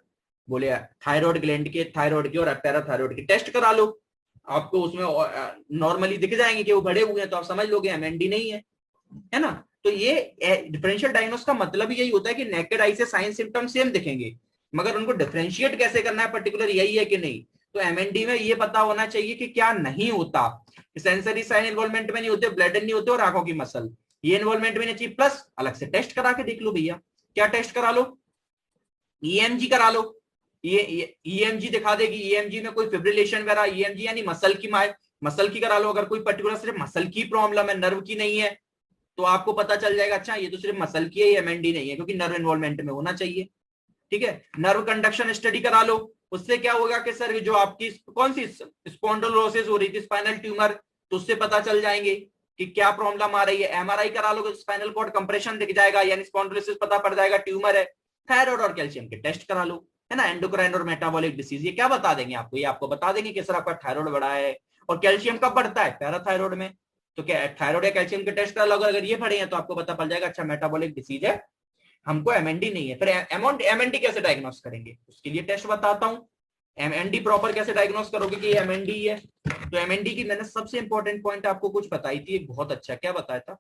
बोले थायराइड ग्लैंड के, थायराइड के और पैराथायरॉयड के टेस्ट करा लो, आपको उसमें नॉर्मली दिख जाएंगे कि वो बड़े हुए हैं, तो आप समझ लोगे एमएनडी नहीं है ना। तो ये डिफरेंशियल डायग्नोस का मतलब यही होता है कि नेकेड आई से साइन सिम्टम सेम दिखेंगे, मगर उनको डिफरेंशिएट कैसे करना है पर्टिकुलर यही है कि नहीं। तो एमएनडी में ये पता होना चाहिए कि क्या नहीं होता, सेंसरी साइन इन्वॉल्वमेंट में नहीं होते, ब्लड नहीं होते और आंखों की मसल ये इन्वॉल्वमेंट में नहीं चाहिए, प्लस अलग से टेस्ट करा के देख लो भैया, क्या टेस्ट करा लो, ईएमजी करा लो, ये ईएमजी दिखा देगी, ईएमजी में कोई फिब्रिलेशन वगैरह, ईएमजी यानी मसल की करा लो, अगर कोई पर्टिकुलर सिर्फ मसल की प्रॉब्लम है, नर्व की नहीं है, तो आपको पता चल जाएगा अच्छा ये तो सिर्फ मसल की है, ये एमएनडी नहीं है, क्योंकि नर्व इन्वॉल्वमेंट में होना चाहिए। ठीक है, नर्व कंडक्शन स्टडी करा लो, उससे क्या होगा कि सर जो आपकी कौन सी स्पॉन्डिलोसिस हो रही थी, स्पाइनल ट्यूमर, तो उससे पता चल जाएंगे कि क्या प्रॉब्लम आ रही है। एमआरआई करा लो, स्पाइनल कॉर्ड कंप्रेशन दिख जाएगा, यानी स्पॉन्डिलोसिस पता पड़ जाएगा, ट्यूमर है। थायराइड और कैल्शियम के टेस्ट करा लो, है ना, एंडोक्राइन और मेटाबॉलिक डिसीज, ये क्या बता देंगे आपको, ये आपको बता देंगे कि सर आपका थायराइड बढ़ा है, और कैल्शियम कब बढ़ता है, पैराथायरॉयड में। तो क्या थायराइड या कैल्शियम के टेस्ट करा लो, अगर ये पड़े हैं तो आपको पता पड़ जाएगा अच्छा मेटाबॉलिक डिसीज है, हमको एमएनडी नहीं है। फिर एमएनडी कैसे डायग्नोस करेंगे, उसके लिए टेस्ट बताता हूं। एमएनडी प्रॉपर कैसे डायग्नोस करोगे कि ये एमएनडी है। तो एमएनडी की मैंने सबसे इंपॉर्टेंट पॉइंट आपको कुछ बताई थी, एक बहुत अच्छा, क्या बताया था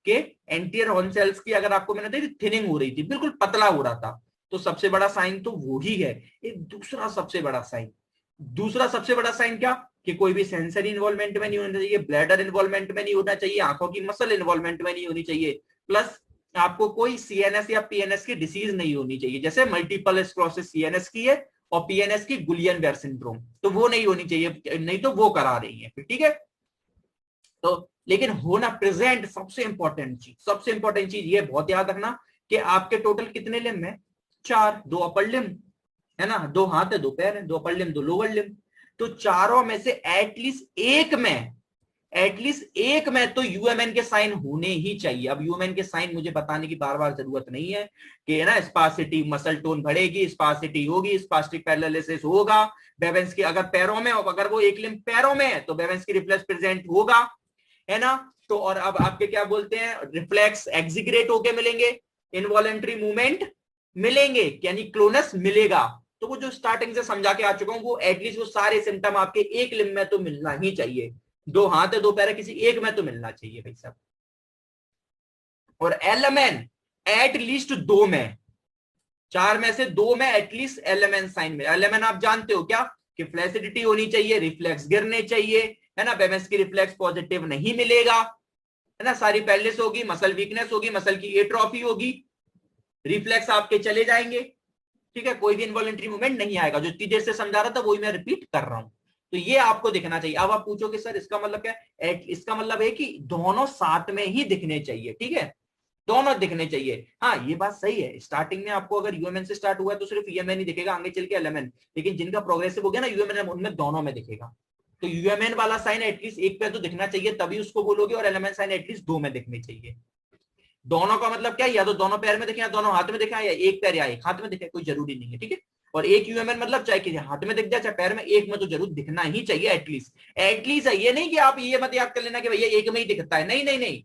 कि एंटीरियर हॉर्न सेल्स की, अगर आपको मैंने देखी थिनिंग हो रही थी, बिल्कुल पतला हो रहा था, तो सबसे बड़ा साइन तो वो ही है। एक दूसरा सबसे बड़ा साइन क्या, कि कोई भी सेंसरी इन्वॉल्वमेंट में नहीं होना चाहिए, ब्लैडर इन्वॉल्वमेंट में नहीं होना चाहिए, आंखों की मसल इन्वॉल्वमेंट में नहीं होनी चाहिए, प्लस आपको कोई सीएनएस या पीएनएस की डिसीज नहीं होनी चाहिए, जैसे मल्टीपल स्क्लेरोसिस सीएनएस की है और पीएनएस की गुलियन बेयर सिंड्रोम, तो वो नहीं होनी चाहिए, नहीं तो वो करा रही है। ठीक है, तो लेकिन होना प्रेजेंट सबसे इंपॉर्टेंट चीज ये बहुत याद रखना कि आपके टोटल कितने लिम्ब है, 4, 2 अपर लिम्ब है ना, 2 हाथ है 2 पैर है, 2 अपर लिम्ब 2 लोअर लिम्ब, तो चारों में से एटलीस्ट एक में तो यूएमएन के साइन होने ही चाहिए। अब यूएमएन के साइन मुझे बताने की बार बार जरूरत नहीं है कि ना स्पार्सिटी, मसल टोन बढ़ेगी, स्पार्सिटी होगी, स्पास्टिक पैरेललिसिस होगा, बेवेंस की अगर पैरों में, अगर वो एक लिम्ब पैरों में है तो बेवेंस की रिफ्लेक्स प्रेजेंट होगा, है ना। तो और अब आपके क्या बोलते हैं, रिफ्लेक्स एग्जीक्रेट होके मिलेंगे, इनवॉलेंट्री मूवमेंट मिलेंगे, यानी क्लोनस मिलेगा। तो वो जो स्टार्टिंग से समझा के आ चुका हूं, वो एटलीस्ट वो सारे सिम्टम आपके एक लिम्ब में तो मिलना ही चाहिए, 2 हाथ है 2 पैर है, किसी एक में तो मिलना चाहिए भाई साहब। और एलएमएन एटलीस्ट 2 में, 4 में से 2 में एटलीस्ट एलएमएन साइन में। एलएमएन आप जानते हो क्या, कि फ्लैसिडिटी होनी चाहिए, रिफ्लेक्स गिरने चाहिए, है ना, बेमेंस की रिफ्लेक्स पॉजिटिव नहीं मिलेगा, है ना, सारी पैरलिस होगी, मसल वीकनेस होगी, मसल की एट्रोफी होगी, रिफ्लेक्स आपके चले जाएंगे, ठीक है, कोई भी इनवॉलंटरी मूवमेंट नहीं आएगा। जो इतनी देर से समझा रहा था वही मैं रिपीट कर रहा हूं। तो ये आपको दिखना चाहिए। अब आप पूछोगे सर इसका मतलब क्या है, इसका मतलब है कि दोनों साथ में ही दिखने चाहिए, ठीक है, दोनों दिखने चाहिए। हाँ ये बात सही है, स्टार्टिंग में आपको अगर यूएमएन से स्टार्ट हुआ है तो सिर्फ यूएमएन ही दिखेगा, आगे चल के एलएमएन, लेकिन जिनका प्रोग्रेसिव हो गया ना यूएमएन, उनमें दोनों में दिखेगा। तो यूएमएन वाला साइन एटलीस्ट एक पे तो दिखना चाहिए तभी उसको बोलोगे, और एलएमएन साइन एटलीस्ट 2 में दिखनी चाहिए। दोनों का मतलब क्या है, या तो दोनों पैर में दिखे, या दोनों हाथ में दिखे, या एक पैर या एक हाथ में दिखे, कोई जरूरी नहीं है, ठीक है। और एक यूएमएन मतलब चाहे किसी हाथ में दिख जाए चाहे पैर में, एक में तो जरूर दिखना ही चाहिए एटलीस्ट। एटलीस्ट ये नहीं कि आप ये मत याद कर लेना कि भैया एक में ही दिखता है, नहीं नहीं नहीं,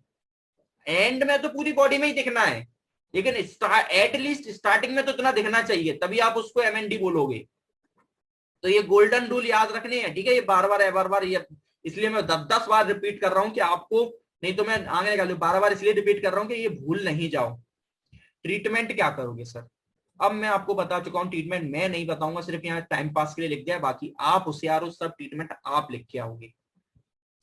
एंड में तो पूरी बॉडी में ही दिखना है, लेकिन एटलीस्ट स्टार्टिंग में तो इतना दिखना चाहिए, तभी आप उसको एमएनडी बोलोगे। तो ये गोल्डन रूल याद रखने हैं, ठीक है, ये बार बार ये, इसलिए मैं 10 बार रिपीट कर रहा हूं कि आपको, नहीं तो मैं आगे निकालू, 12 बार इसलिए रिपीट कर रहा हूं कि ये भूल नहीं जाओ। ट्रीटमेंट क्या करोगे सर, अब मैं आपको बता चुका हूं, ट्रीटमेंट मैं नहीं बताऊंगा, सिर्फ यहाँ टाइम पास के लिए लिख दिया, बाकी आप होशियार हो, सब ट्रीटमेंट आप लिख के आओगे,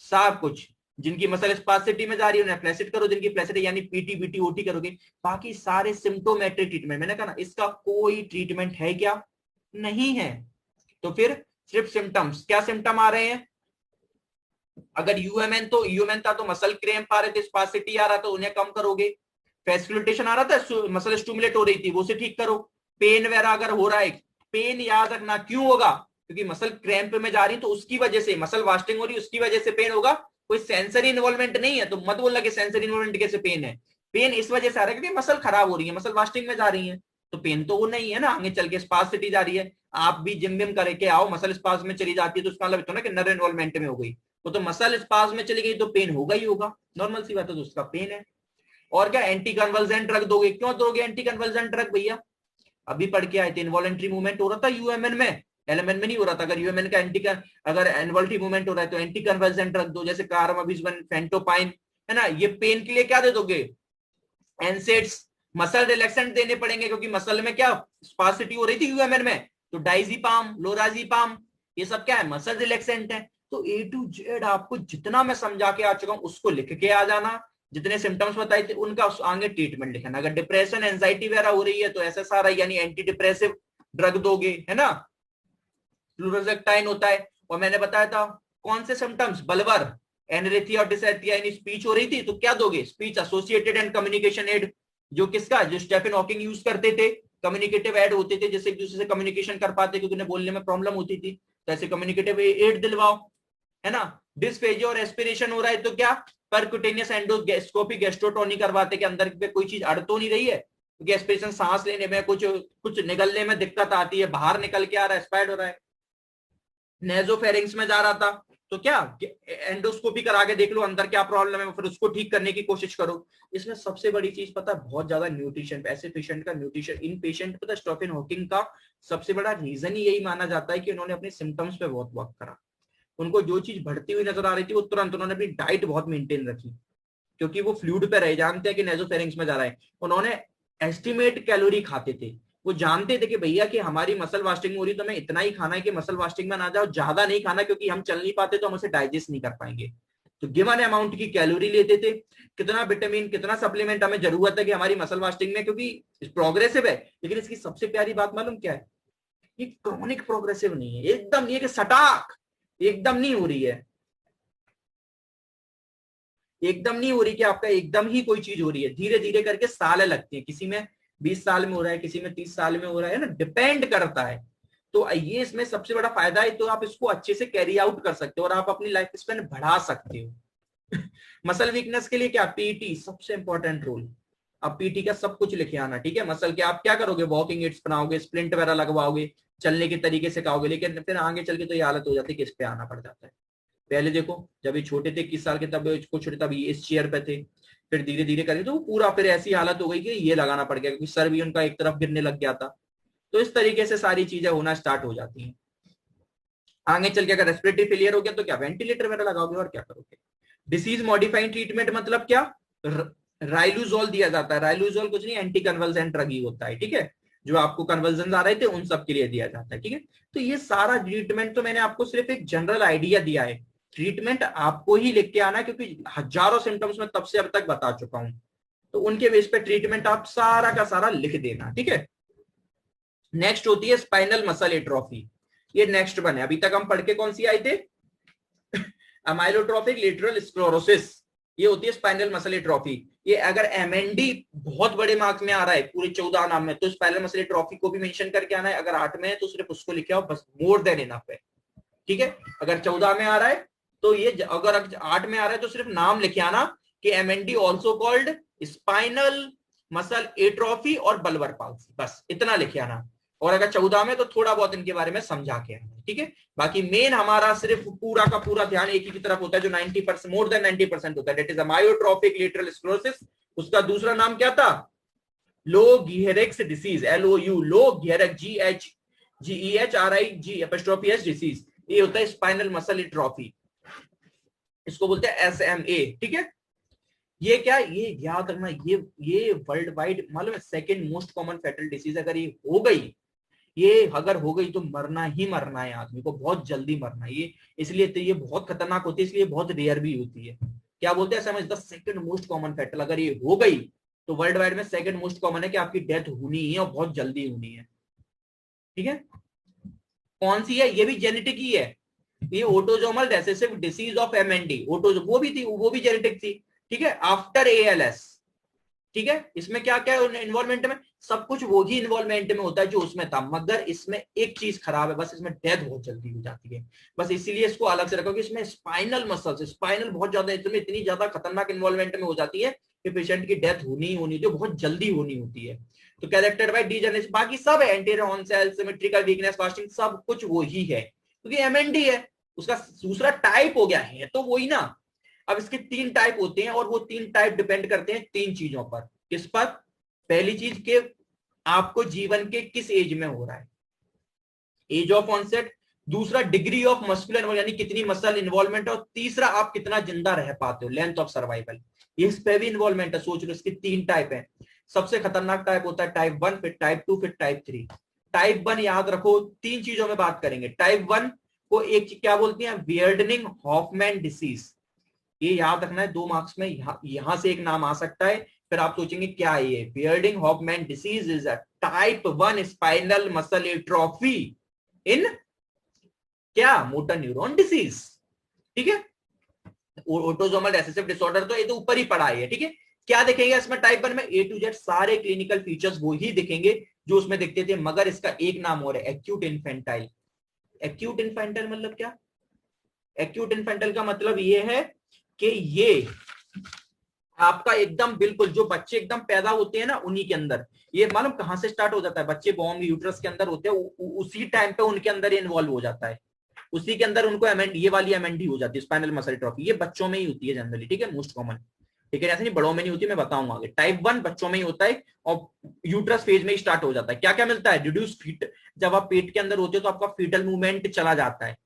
सब कुछ। जिनकी मसल स्पासिटी में जा रही है उन्हें फ्लैसिड करो, जिनकी फ्लैसिटी यानी पीटी बीटी ओटी करोगे, बाकी सारे सिम्टोमेट्रिक ट्रीटमेंट। मैंने कहा ना इसका कोई ट्रीटमेंट है क्या, नहीं है। तो फिर सिर्फ सिम्टम्स, क्या सिम्टम आ रहे हैं, अगर यूएमएन तो यूएमएन था तो मसल क्रैम्प आ रहे थे, स्पासिटी आ रहा था, उन्हें कम करोगे। फैस्कुलेटेशन आ रहा था, मसल स्टिमुलेट हो रही थी, वो से ठीक करो। पेन वगैरह अगर हो रहा है, पेन याद रखना क्यों होगा, क्योंकि मसल क्रैम्प में जा रही है तो उसकी वजह से, मसल वास्टिंग हो रही है उसकी वजह से पेन होगा, कोई सेंसरी इन्वॉल्वमेंट नहीं है। तो मत बोलना कि सेंसरी इन्वॉल्वमेंट कैसे पेन है, पेन इस वजह से आ रहा है क्योंकि मसल खराब हो रही है, मसल वास्टिंग में जा रही है, तो पेन तो वो नहीं है ना, आगे चल के स्पासिटी जा रही है। आप भी जिम विम करके आओ, मसल स्पास में चली जाती है तो उसका मतलब इतना कि नर्व इन्वॉल्वमेंट में हो गई, वो तो मसल स्पास में चली गई तो पेन होगा ही होगा, नॉर्मल सी बात है, तो उसका पेन है। और क्या, एंटी कन्वल्जेंट ड्रग दोगे, क्यों दोगे एंटी कन्वल्जेंट ड्रग भैया, अभी पढ़ के आए थे, इनवॉलंटरी मूवमेंट हो रहा था यूएमएन में, एलएमएन में नहीं हो रहा था। अगर यूएमएन का अगर इनवॉलंटरी मूवमेंट हो रहा है तो एंटी कन्वल्जेंट ड्रग दो, जैसे कार्बामेजिन, फेंटोपाइन, है ना। ये पेन के लिए क्या दे दोगे, एनसेड्स, मसल रिलैक्सेंट देने पड़ेंगे क्योंकि मसल में क्या स्पासिटी हो रही थी यूएमएन में, तो डाइजीपाम, लोराजीपाम, ये सब क्या है, मसल रिलैक्सेंट है। तो ए टू जेड आपको जितना मैं समझा के आ चुका हूं उसको लिख के आ जाना, जितने सिम्टम्स बताए थे उनका आगे ट्रीटमेंट लिखना। अगर डिप्रेशन एंजाइटी वगैरह हो रही है तो एसएसआरआई यानी एंटी डिप्रेसिव ड्रग दोगे, है ना, फ्लूरोजेक्टाइन होता है। और मैंने बताया था कौन से सिम्टम्स, बलवर, एनरेथिया और डिसैथिया, यानी स्पीच हो रही थी तो क्या दोगे, speech associated and communication aid, जो किसका, जो स्टेफन हॉकिंग यूज करते थे, कम्युनिकेटिव एड होते थे जिससे एक दूसरे से कम्युनिकेशन कर पाते क्योंकि उन्हें बोलने में प्रॉब्लम होती थी, तो ऐसे कम्युनिकेटिव एड दिलवाओ, है ना। डिस्फेजिया और एस्पिरेशन हो रहा है तो क्या, परक्यूटेनियस एंडोस्कोपी गैस्ट्रोटोनी करवाते कि अंदर पे कोई चीज अड़ तो नहीं रही है, क्योंकि एस्पिरेशन सांस लेने में कुछ कुछ निकलने में दिक्कत आती है, बाहर निकल के आ रहा है, एक्सपायर्ड हो रहा है। नेजोफेरिंग्स में जा रहा था तो क्या, एंडोस्कोपी करा के देख लो अंदर क्या प्रॉब्लम है, फिर उसको ठीक करने की कोशिश करो। इसमें सबसे बड़ी चीज पता है, बहुत ज्यादा न्यूट्रिशन, ऐसे पेशेंट का न्यूट्रिशन, इन पेशेंट पता है स्टीफन हॉकिंग का सबसे बड़ा रीजन ही यही माना जाता है कि उन्होंने अपने सिम्टम्स पे बहुत वर्क करा। उनको जो चीज बढ़ती हुई नजर आ रही थी वो तुरंत उन्होंने अपनी डाइट बहुत मेंटेन रखी, क्योंकि वो फ्लूइड पे रहे, जानते हैं कि नेजोफेरिंग्स में जा रहा है, उन्होंने एस्टिमेट कैलोरी खाते थे, वो जानते थे कि भैया कि हमारी मसल वास्टिंग हो रही तो हमें इतना ही खाना है कि मसल वास्टिंग में ना जाओ, ज्यादा नहीं खाना क्योंकि हम चल नहीं पाते तो हम उसे डाइजेस्ट नहीं कर पाएंगे। तो गिवन अमाउंट की कैलोरी लेते थे, कितना विटामिन कितना सप्लीमेंट हमें जरूरत है कि हमारी मसल वास्टिंग में, क्योंकि प्रोग्रेसिव है। लेकिन इसकी सबसे प्यारी बात मालूम क्या है, ये क्रॉनिक प्रोग्रेसिव नहीं है, एकदम नहीं है कि सटाक एकदम नहीं हो रही है, एकदम नहीं हो रही कि आपका एकदम ही कोई चीज हो रही है, धीरे धीरे करके साल लगती है, किसी में 20 साल में हो रहा है, किसी में 30 साल में हो रहा है ना, डिपेंड करता है। तो ये इसमें सबसे बड़ा फायदा है, तो आप इसको अच्छे से कैरी आउट कर सकते हो और आप अपनी लाइफ स्पैन बढ़ा सकते हो। मसल वीकनेस के लिए क्या, पीटी सबसे इंपॉर्टेंट रोल। अब पीटी का सब कुछ लिखे आना, ठीक है। मसल के आप क्या करोगे, वॉकिंग एड्स बनाओगे, स्प्लिंट वगैरह लगवाओगे, चलने के तरीके सिखाओगे, लेकिन फिर आगे चल के तो ये हालत हो जाती है कि इस पे आना पड़ जाता है। पहले देखो जब ये छोटे थे 21 साल के, तब कुछ तब ये इस चेयर पे थे, फिर धीरे धीरे करके तो पूरा फिर ऐसी हालत हो गई कि ये लगाना पड़ गया, क्योंकि सर भी उनका एक तरफ गिरने लग गया था। तो इस तरीके से सारी चीजें होना स्टार्ट हो जाती हैं। आगे चल के अगर रेस्पिरेटरी फेलियर हो गया तो क्या, वेंटिलेटर वगैरह लगाओगे और क्या करोगे। डिसीज मॉडिफाइंग ट्रीटमेंट मतलब क्या, राइलुजोल दिया जाता है। राइलुजोल कुछ नहीं, एंटी कन्वल्सेंट ड्रग ही होता है, ठीक है, जो आपको कन्वर्जन आ रहे थे उन सब के लिए दिया जाता है, ठीक है। तो ये सारा ट्रीटमेंट तो मैंने आपको सिर्फ एक जनरल आइडिया दिया है, ट्रीटमेंट आपको ही लिख के आना है, क्योंकि हजारों सिम्टम्स में तब से अब तक बता चुका हूं, तो उनके बेस पे ट्रीटमेंट आप सारा का सारा लिख देना, ठीक है। नेक्स्ट होती है स्पाइनल मसल एट्रोफी, ये नेक्स्ट वन है। अभी तक हम पढ़ के कौन सी आए थे, अमाइलोट्रोफिक लेटरल स्क्लेरोसिस, ये होती है स्पाइनल मसल एट्रोफी। ये अगर एमएनडी बहुत बड़े मार्क्स में आ रहा है पूरे 14 नाम में, तो स्पाइनल मसल एट्रोफी को भी मेंशन करके आना है। अगर 8 में है तो सिर्फ उसको लिखे आओ, बस, मोर देन इनफ है, ठीक है। अगर 14 में आ रहा है तो ये, अगर 8 में आ रहा है तो सिर्फ नाम लिखे आना कि MND also called spinal muscle atrophy और बल्बर पाल्सी, बस इतना लिखे आना। और अगर 14 में तो थोड़ा बहुत इनके बारे में समझा के आना, ठीक है। बाकी मेन हमारा सिर्फ पूरा का पूरा ध्यान एक ही की तरफ होता है, जो 90%, मोर देन 90% होता है, दैट इज अमायोट्रोफिक लेटरल स्क्लेरोसिस। उसका दूसरा नाम क्या था, लो गेहरेक्स डिसीज, LOU, लो गेहरेक, GHRIG डिसीज, ये होता है स्पाइनल मसल एट्रोफी, इसको बोलते हैं SMA, ठीक है। ये क्या, ये याद रखना, ये वर्ल्ड वाइड मालूम है second most common fatal disease. अगर ये हो गई, ये अगर हो गई तो मरना ही मरना है, आदमी को बहुत जल्दी मरना है ये, इसलिए तो ये बहुत खतरनाक होती है, इसलिए बहुत रेयर भी होती है। क्या बोलते हैं, समझ, the second most common fatal, अगर ये हो गई तो वर्ल्ड वाइड में सेकंड मोस्ट कॉमन है कि आपकी डेथ होनी ही है और बहुत जल्दी होनी है, ठीक है। कौन सी है, ये भी जेनेटिक ही है, ये autosomal recessive disease of MND, वो भी थी, वो भी जेनेटिक थी, ठीक है, आफ्टर ALS, ठीक है। इसमें क्या क्या है इन्वॉल्वमेंट में, सब कुछ वो ही इन्वॉल्वमेंट में होता है जो उसमें था, मगर इसमें एक चीज खराब है, बस इसमें डेथ बहुत जल्दी हो जाती है, बस इसीलिए इसको अलग से रखो कि इसमें स्पाइनल मसल्स, स्पाइनल बहुत ज्यादा, इसमें इतनी ज्यादा खतरनाक इन्वॉल्वमेंट में हो जाती है कि पेशेंट की डेथ होनी होती है, बहुत जल्दी होनी होती है। तो कैरेक्टर बाय डीजेनरेशन, बाकी सब है, anterior horn cell, symmetrical weakness, fasting, सब कुछ वो ही है, क्योंकि MND है, उसका दूसरा टाइप हो गया है तो वही ना। अब इसके 3 टाइप होते हैं और वो 3 टाइप डिपेंड करते हैं 3 चीजों पर। किस पर, पहली चीज के आपको जीवन के किस एज में हो रहा है, एज ऑफ ऑनसेट, दूसरा डिग्री ऑफ मस्कुलर यानी कितनी मसल इन्वॉल्वमेंट है, और तीसरा आप कितना जिंदा रह पाते हो, लेंथ ऑफ सर्वाइवल, इस पे भी इन्वॉल्वमेंट है। सोच लो इसके 3 टाइप है। सबसे खतरनाक टाइप होता है टाइप 1, फिर टाइप 2, फिर टाइप 3। टाइप 1 याद रखो, 3 चीजों में बात करेंगे। टाइप 1 को एक चीज क्या बोलती है, वियर्डनिंग हॉफमैन डिसीज, ये याद रखना है 2 मार्क्स में, यहां से एक नाम आ सकता है, फिर आप सोचेंगे क्या है ये, Werdnig Hoffmann disease is a type 1 spinal muscle atrophy in क्या, मोटर न्यूरॉन डिसीज, ठीक है। ऑटोसोमल रिसेसिव डिसऑर्डर तो ये तो ऊपर ही पढ़ा है, ठीक है। क्या देखेंगे इसमें टाइप 1 में, A to Z सारे क्लिनिकल फीचर्स वो ही दिखेंगे जो उसमें दिखते थे, मगर इसका एक नाम और है, एक्यूट इन्फेंटाइल। एक्यूट इन्फेंटाइल मतलब क्या, एक्यूट इन्फेंटाइल का मतलब ये है कि ये आपका एकदम बिल्कुल जो बच्चे एकदम पैदा होते हैं ना उन्हीं के अंदर, ये मालूम कहां से स्टार्ट हो जाता है, बच्चे बॉम्ब यूट्रस के अंदर होते हैं, उसी टाइम पे उनके अंदर ये इन्वॉल्व हो जाता है, उसी के अंदर उनको ये वाली MND हो जाती है, स्पाइनल मसल एट्रोफी। ये बच्चों में ही होती है जनरली, ठीक है, मोस्ट कॉमन, ठीक है, ऐसे नहीं बड़ों में नहीं होती, मैं बताऊंगा आगे। टाइप 1 बच्चों में ही होता है और यूट्रस फेज में ही स्टार्ट हो जाता है। क्या क्या मिलता है, रिड्यूस फीट, जब आप पेट के अंदर होते हो तो आपका फीटल मूवमेंट चला जाता है,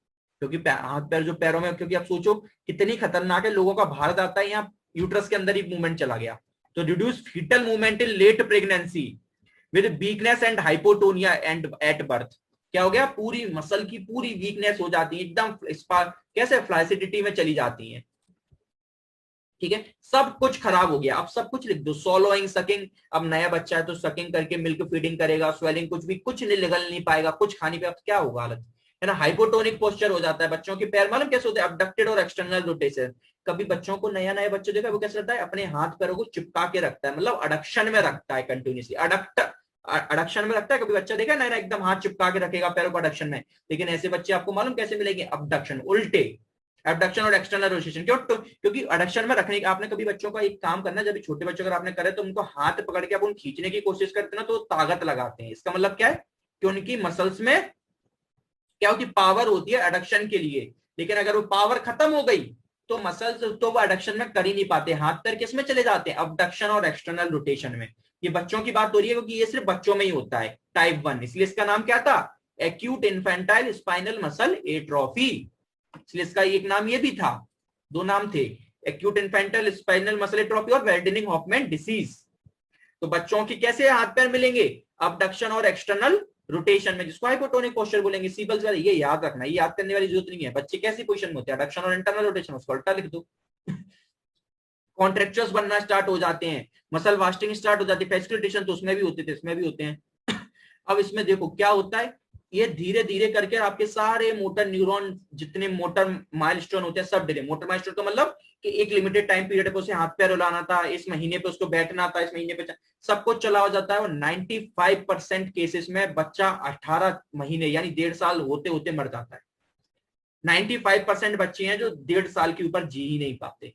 क्योंकि हाथ पैर जो पैरों में, क्योंकि आप सोचो कितनी खतरनाक है, लोगों का भार आता है यहाँ यूट्रस के अंदर ही मूवमेंट चला गया। तो reduce foetal movement in late pregnancy with weakness and hypotonia and at birth, क्या हो गया, पूरी मसल की पूरी वीकनेस हो जाती है, एकदम कैसे फ्लासिडिटी में चली जाती है, ठीक है, सब कुछ खराब हो गया। अब सब कुछ लिख दो, सोलोइंग, सकिंग, अब नया बच्चा है तो सकिंग करके मिल्क फीडिंग करेगा, स्वेलिंग, कुछ नहीं निगल नहीं पाएगा, कुछ खाने पे, अब क्या होगा हालत, है ना। हाइपोटोनिक पोस्चर हो जाता है, बच्चों के पैर मालूम कैसे होते हैं, अबडक्टेड और एक्सटर्नल रोटेशन। कभी बच्चों को नया बच्चे देखा, वो कैसे रहता है, अपने हाथ पैरों को चिपका के रखता है, मतलब अडक्शन में रखता है कंटिन्यूसली, अडक्शन में रखता है। कभी बच्चा देखा नया एकदम हाथ चिपका के रखेगा पैरों को अडक्शन में, लेकिन ऐसे बच्चे आपको मालूम कैसे मिलेंगे, अबडक्शन, उल्टे, एबडक्शन और एक्सटर्नल रोटेशन। क्यों, क्योंकि एडक्शन में रखने, आपने कभी बच्चों का एक काम करना, जब छोटे बच्चों अगर आपने करे तो उनको हाथ पकड़ के आप उन खींचने की कोशिश करते हैं ना, तो ताकत लगाते हैं। इसका मतलब क्या है कि उनकी मसल्स में क्या होती, पावर होती है एडक्शन के लिए, लेकिन अगर वो पावर खत्म हो गई तो मसल्स तो वो एडक्शन में कर ही नहीं पाते, हाथ पैर किस में चले जाते हैं, अबडक्शन और एक्सटर्नल रोटेशन में। ये बच्चों की बात हो रही है क्योंकि ये सिर्फ बच्चों में ही होता है, टाइप 1, इसलिए इसका नाम क्या था, acute infantile spinal muscle atrophy, इसलिए इसका एक नाम ये भी था, 2 नाम थे, एक्यूट इन्फेंटल स्पाइनल मसल एट्रोफी और वर्डनिंग हॉफमैन डिसीज। तो बच्चों की कैसे हाथ पैर मिलेंगे, अबडक्शन और एक्सटर्नल रोटेशन में, जिसको हाइपोटोनिक पोस्चर बोलेंगे। सिंपल वाले, ये याद रखना, ये याद करने वाली जरूरत नहीं है। बच्चे कैसी पोजीशन में होते हैं, अडक्शन और इंटरनल रोटेशन, उसको उल्टा लिख दो। कॉन्ट्रेक्चर्स बनना स्टार्ट हो जाते हैं, मसल वास्टिंग स्टार्ट हो जाती है, फैसिलिटेशन तो उसमें भी होते थे, इसमें भी होते हैं। अब इसमें देखो क्या होता है, ये धीरे धीरे करके आपके सारे मोटर न्यूरॉन, जितने मोटर माइलस्टोन होते हैं सब डिले। मोटर माइलस्टोन का मतलब कि एक लिमिटेड टाइम पीरियड पे उसे हाथ पैर हिलाना था, इस महीने पे उसको बैठना था, इस महीने पे सब कुछ चला हो जाता है। और 95% केसेस में बच्चा 18 महीने यानी 1.5 साल होते होते मर जाता है। 95% बच्चे हैं जो 1.5 साल के ऊपर जी ही नहीं पाते।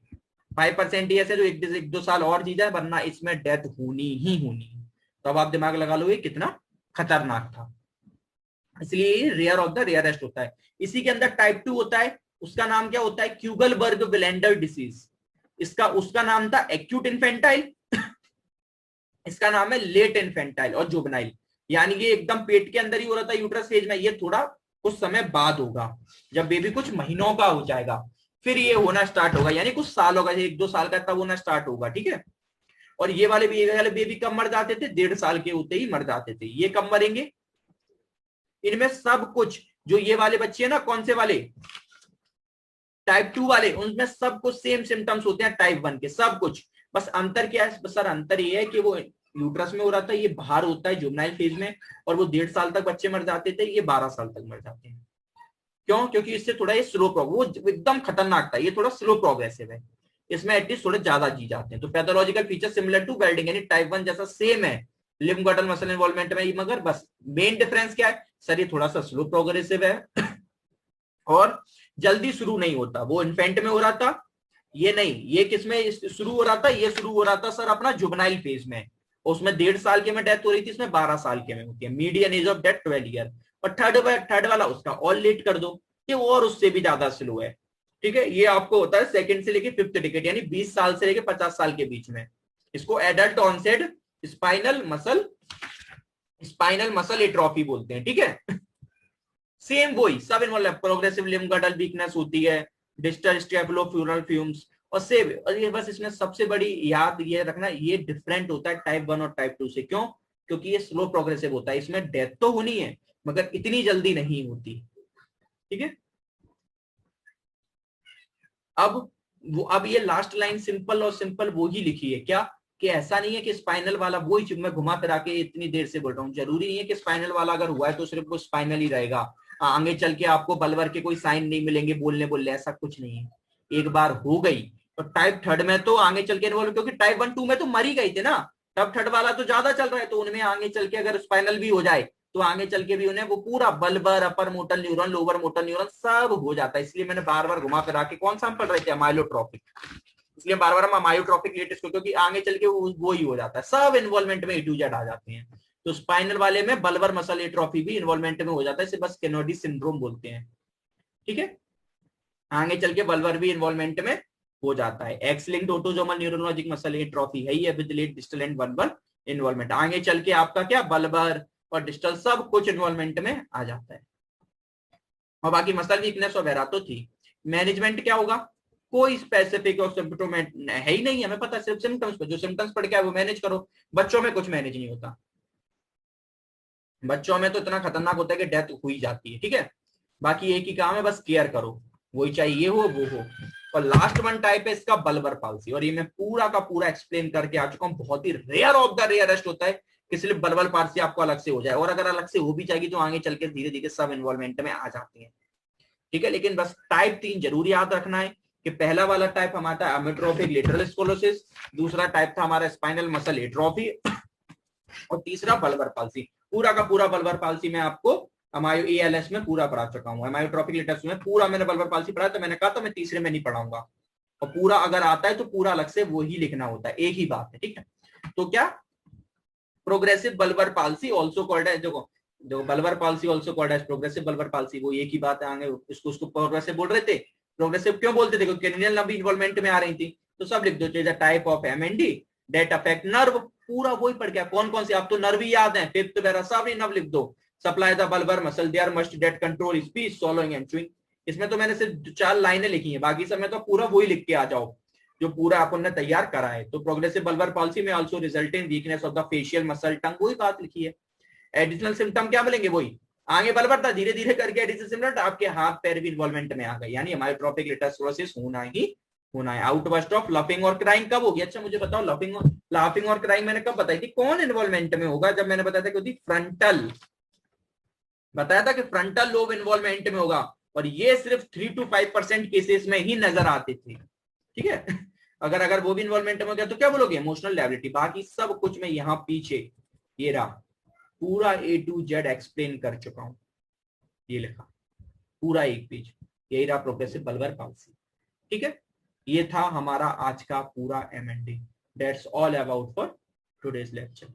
5% ही ऐसे जो 1-2 साल और जी जाए, वरना इसमें डेथ होनी ही होनी। तो अब आप दिमाग लगा लो ये कितना खतरनाक था। इसलिए रेयर ऑफ द रेयरेस्ट होता है। इसी के अंदर टाइप 2 होता है, उसका नाम क्या होता है, क्यूगलबर्ग विलेंडर डिसीज। उसका नाम था एक्यूट इन्फेंटाइल, इसका नाम है लेट इन्फेंटाइल और जुवेनाइल। यानी ये एकदम पेट के अंदर ही हो रहा था, यूट्रस फेज में। ये थोड़ा कुछ समय बाद होगा, जब बेबी कुछ महीनों का हो जाएगा फिर ये होना स्टार्ट होगा, यानी कुछ साल होगा, 1-2 साल का तब होना स्टार्ट होगा, ठीक है। और ये वाले बेबी कब मर जाते थे, 1.5 साल के होते ही मर जाते थे। ये कब मरेंगे, इनमें सब कुछ, जो ये वाले बच्चे हैं ना, कौन से वाले, टाइप 2 वाले, उनमें सब कुछ सेम सिम्टम्स होते हैं टाइप 1 के, सब कुछ। बस अंतर क्या है सर, अंतर ये है कि वो यूट्रस में हो रहा था, ये बाहर होता है जुवेनाइल फेज में, और वो 1.5 साल तक बच्चे मर जाते थे, ये 12 साल तक मर जाते हैं। क्यों, क्योंकि इससे थोड़ा ये स्लो प्रोग्रेस, वो एकदम खतरनाक था, ये थोड़ा स्लो प्रोग्रेसिव है, इसमें एटलीस्ट थोड़े ज्यादा जी जाते हैं। तो pathological feature similar to welding, यानी टाइप 1 जैसा सेम है लिम्ब गटल मसल इन्वॉल्वमेंट में, मगर बस मेन डिफरेंस क्या है सर, ये थोड़ा सा स्लो प्रोग्रेसिव है और जल्दी शुरू नहीं होता। वो इन्फेंट में हो रहा था, ये नहीं, ये किसमें शुरू हो रहा था, ये शुरू हो रहा था सर अपना जुवेनाइल फेज में, उसमें 1.5 साल के में डेथ हो रही थी, इसमें 12 साल के में होती है। Median age of death 12 year. और थर्ड वाला उसका और लेट कर दो, ये और उससे भी ज्यादा स्लो है, ठीक है। ये आपको होता है सेकंड से लेके 5th डिकेड, यानी 20 साल से लेके 50 साल के बीच में। इसको adult onset spinal muscle atrophy बोलते हैं, ठीक है। सेम वही सब involve, progressive limb girdle weakness होती है, डिस्टल स्टेफिलोफ्यूरल फ्यूम्स और सेव। और ये बस इसमें सबसे बड़ी याद ये रखना, ये डिफरेंट होता है टाइप 1 और टाइप 2 से। क्यों, क्योंकि ये स्लो प्रोग्रेसिव होता है, इसमें डेथ तो होनी है मगर इतनी जल्दी नहीं होती, ठीक है। अब ये लास्ट लाइन सिंपल और सिंपल वो ही लिखी है क्या, कि ऐसा नहीं है कि स्पाइनल वाला, वही चीज मैं घुमा फिरा के इतनी देर से बोल रहा हूँ, जरूरी नहीं है कि स्पाइनल वाला अगर हुआ है तो सिर्फ वो स्पाइनल ही रहेगा, आगे चल के आपको बल्बर के कोई साइन नहीं मिलेंगे बोलने, ऐसा कुछ नहीं है। एक बार हो गई तो टाइप 3 में तो आगे चल के इन्वॉल्व, क्योंकि टाइप 1-2 में तो मर ही गई थे ना, टाइप 3 वाला तो ज्यादा चल रहा है, तो उनमें आगे चल के अगर स्पाइनल भी हो जाए तो आगे चल के भी उन्हें वो पूरा bulbar, upper motor neuron, lower motor neuron सब हो जाता है। इसलिए मैंने बार बार घुमा फिरा के, कौन सा हम पढ़ रहे थे, अमाइलोट्रोपिक, इसलिए बार बार हम अमायोट्रोपिक लेटेस्ट को, क्योंकि आगे चल के वो ही हो जाता है, सब इन्वॉल्वमेंट में A to Z आ जाते हैं। तो स्पाइनल वाले में बल्बर मसल एट्रोफी भी इन्वॉल्वमेंट में हो जाता है, इसे बस केनेडी सिंड्रोम बोलते हैं, ठीक है। आगे चल के बल्बर भी इन्वॉल्वमेंट में हो जाता है। X linked autosomal neurologic muscle atrophy है ये, with late distal and bulbar involvement. आगे चल के आपका क्या, बल्बर और डिस्टल सब कुछ इन्वॉल्वमेंट में आ जाता है। और बाकी मसल वीकनेस वगैरह तो थी। मैनेजमेंट क्या होगा, कोई स्पेसिफिक और सिम्टम है ही नहीं, हमें पता है सिर्फ सिम्टम्स पे, जो सिम्टम्स पढ़ के आए वो मैनेज करो। बच्चों में कुछ मैनेज नहीं होता, बच्चों में तो इतना खतरनाक होता है कि डेथ हुई जाती है, ठीक है। बाकी एक ही काम है, बस केयर करो, वही चाहिए हो वो हो। और लास्ट वन टाइप है इसका बल्बर पाल्सी, और ये मैं पूरा का पूरा एक्सप्लेन करके आ चुका हूँ। बहुत ही रेयर ऑफ द रेयरेस्ट होता है कि सिर्फ बल्बर पाल्सी आपको अलग से हो जाए, और अगर अलग से हो भी जाएगी तो आगे चल के धीरे धीरे सब इन्वॉल्वमेंट में आ जाती है, ठीक है। लेकिन बस टाइप 3 जरूर याद रखना है कि पहला वाला टाइप हमारा था अमेट्रोफिक लेटरल स्कोलोसिस, दूसरा टाइप था हमारा स्पाइनल मसल एट्रोफी, और तीसरा बल्बर पाल्सी। पूरा का पूरा बल्बर पाल्सी मैं आपको अमायो ALS में पूरा पढ़ा चुका हूँ। अमायोट्रोपिक लेटरल में पूरा मैंने बल्बर पाल्सी पढ़ा, तो मैंने कहा तो मैं तीसरे में नहीं पढ़ाऊंगा, और पूरा अगर आता है तो पूरा अलग से वो ही लिखना होता है, एक ही बात है, ठीक है। तो क्या, progressive bulbar palsy also called है, जो bulbar palsy also called as progressive bulbar palsy, वो एक ही बात है। आगे उसको प्रोग्रेसिव बोल रहे थे, प्रोग्रेसिव क्यों बोलते थे, क्योंकि क्रेनियल नर्व इन्वॉल्वमेंट में आ रही थी। तो सब लिख दो, type of MND that affect nerve, पूरा वही पढ़ के, कौन कौन से आप तो नर्व ही याद है, फिफ्थ वगैरह सब नर्व लिख दो। Supply the bulbar muscle, there must that control speech, swallowing and chewing। इसमें तो मैंने सिर्फ 4 लाइनें लिखी हैं, बाकी सब में तो पूरा वही लिख के आ जाओ। जो पूरा अपन ने तैयार करा है। तो प्रोग्रेसिव बल्बर पॉलिसी में also result in weakness of the facial muscle tongue, वही बात लिखी है। एडिशनल सिम्टम क्या मिलेंगे, वही आगे बल्बर था, धीरे धीरे करके एडिशनल सिम्टम आपके हाथ पैर भी इन्वॉल्वमेंट में आ गए, यानी मायोट्रोपिक लिटोस्क्लेरोसिस होना ही होना है। आउटबर्स्ट ऑफ लफिंग और क्राइंग कब होगी? अच्छा मुझे बताओ, लाफिंग और क्राइंग मैंने कब बताई थी, कौन इन्वॉल्वमेंट में होगा? जब मैंने बताया था कि फ्रंटल, बताया था कि फ्रंटल लोब इन्वॉल्वमेंट में होगा, और ये सिर्फ 3 to 5% केसेस में ही नजर आते थे, ठीक है। अगर वो भी इन्वॉल्वमेंट में हो गया तो क्या बोलोगे, इमोशनल लायबिलिटी। बाकी सब कुछ मैं यहाँ पीछे ये रहा पूरा A to Z एक्सप्लेन कर चुका हूं, ये लिखा पूरा एक पेज, यही रहा प्रोग्रेसिव बल्बर पॉलिसी, ठीक है। ये था हमारा आज का पूरा M&A। That's all about for today's lecture.